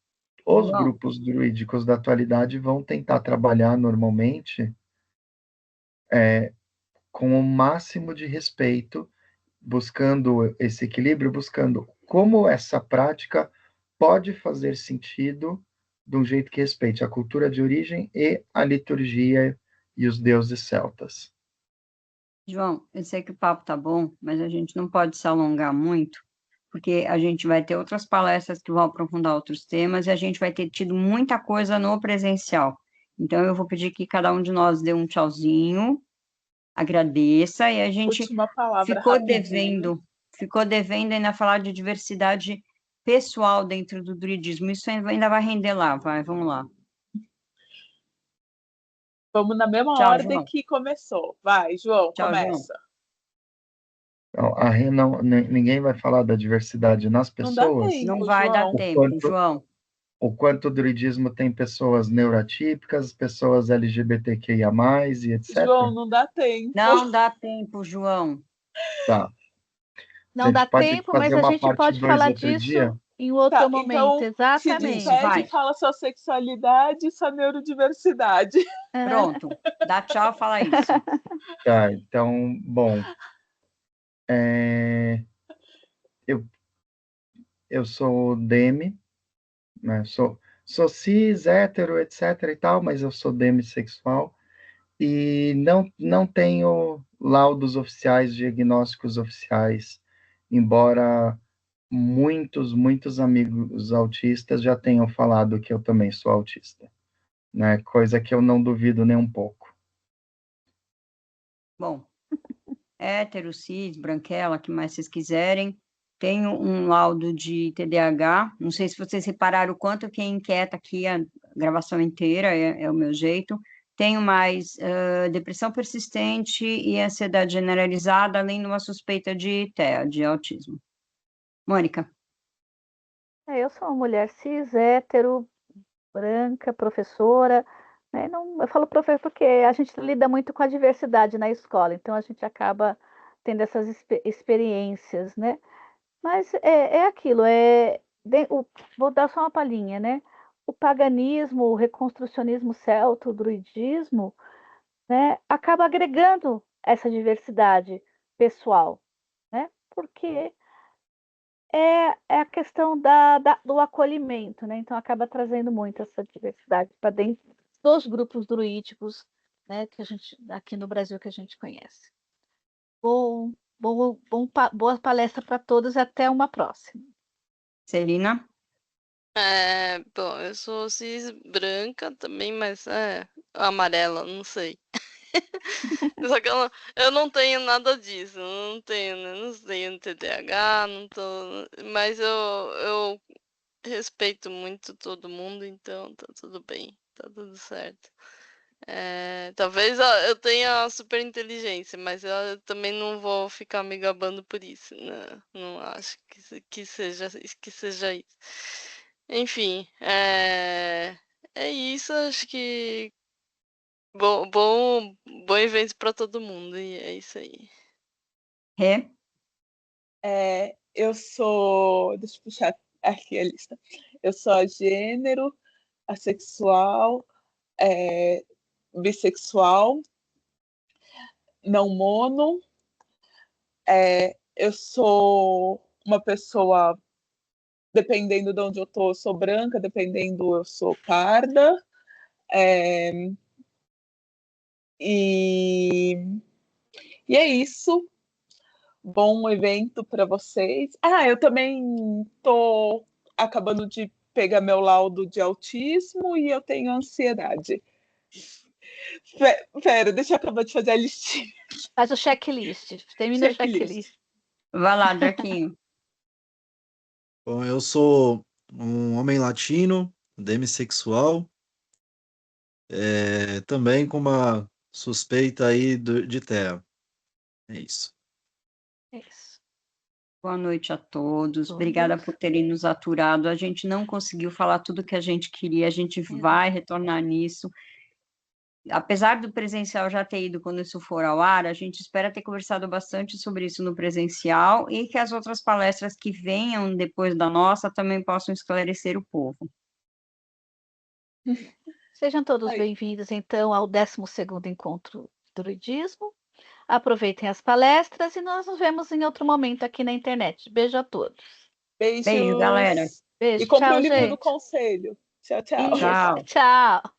os João, grupos druídicos da atualidade vão tentar trabalhar normalmente com o máximo de respeito, buscando esse equilíbrio, buscando como essa prática pode fazer sentido de um jeito que respeite a cultura de origem e a liturgia e os deuses celtas. João, eu sei que o papo tá bom, mas a gente não pode se alongar muito, porque a gente vai ter outras palestras que vão aprofundar outros temas e a gente vai ter tido muita coisa no presencial. Então, eu vou pedir que cada um de nós dê um tchauzinho, agradeça, e a gente Última palavra, ficou rapidinho. devendo ainda falar de diversidade pessoal dentro do druidismo. Isso ainda vai render lá, vamos lá. Vamos na mesma Tchau, ordem João. que começou. Vai, João, Tchau, João. começa. Então, ninguém vai falar da diversidade nas Não dá pessoas? tempo, Não vai dar João. tempo, João. O quanto o druidismo tem pessoas neurotípicas, pessoas LGBTQIA+, e etc. João, não dá tempo. Não dá tempo, João. Tá. Não A dá gente pode tempo, fazer mas a uma gente parte pode 2 falar outro disso dia? em outro Tá, momento, então se exatamente. Isso, despede vai. e fala sua sexualidade e sua neurodiversidade. Pronto. Dá tchau, fala isso. Tá, então, bom. Eu sou Demi, né? Sou cis, hétero, etc e tal, mas eu sou demissexual e não tenho laudos oficiais, diagnósticos oficiais, embora muitos amigos autistas já tenham falado que eu também sou autista, né? Coisa que eu não duvido nem um pouco. Bom, hétero, cis, branquela, que mais vocês quiserem. Tenho um laudo de TDAH. Não sei se vocês repararam o quanto que é inquieta aqui a gravação inteira, é o meu jeito. Tenho mais depressão persistente e ansiedade generalizada, além de uma suspeita de TEA, de autismo. Mônica. Eu sou uma mulher cis, hétero, branca, professora. Né? Não, eu falo professor porque a gente lida muito com a diversidade na escola, então a gente acaba tendo essas experiências, né? Mas é aquilo, vou dar só uma palhinha, né? O paganismo, o reconstrucionismo celta, o druidismo, né, acaba agregando essa diversidade pessoal, né? Porque é a questão do acolhimento, né? Então acaba trazendo muito essa diversidade para dentro dos grupos druídicos, né? Que a gente aqui no Brasil que a gente conhece. Boa palestra para todos e até uma próxima. Celina. Bom, eu sou cis branca também, mas amarela, não sei. Só que eu não tenho nada disso, não tenho TDAH, não tô, mas eu respeito muito todo mundo, então tá tudo bem, tá tudo certo. Talvez eu tenha super inteligência, mas eu também não vou ficar me gabando por isso, né? Não acho que seja isso. Enfim, é isso, acho que bom evento para todo mundo, e é isso aí. Rê. Eu sou. Deixa eu puxar aqui a lista. Eu sou a gênero, assexual, bissexual, não mono. Eu sou uma pessoa, dependendo de onde eu tô, eu sou branca, dependendo, eu sou parda. E é isso. Bom evento para vocês. Eu também tô acabando de pegar meu laudo de autismo e eu tenho ansiedade. Pera, deixa eu acabar de fazer a listinha. Faz o checklist. Termina o checklist. Vai lá, Draquinho. Bom, eu sou um homem latino, demissexual, também com uma suspeita aí de TEA. É isso. É isso. Boa noite a todos. Obrigada por terem nos aturado. A gente não conseguiu falar tudo que a gente queria, a gente vai retornar nisso. Apesar do presencial já ter ido quando isso for ao ar, a gente espera ter conversado bastante sobre isso no presencial e que as outras palestras que venham depois da nossa também possam esclarecer o povo. Sejam todos bem-vindos, então, ao 12º Encontro do Druidismo. Aproveitem as palestras e nós nos vemos em outro momento aqui na internet. Beijo a todos. Beijos. Beijo, galera. Beijo, E compre tchau, o livro gente. do conselho. Tchau, tchau. Isso. Tchau. Tchau.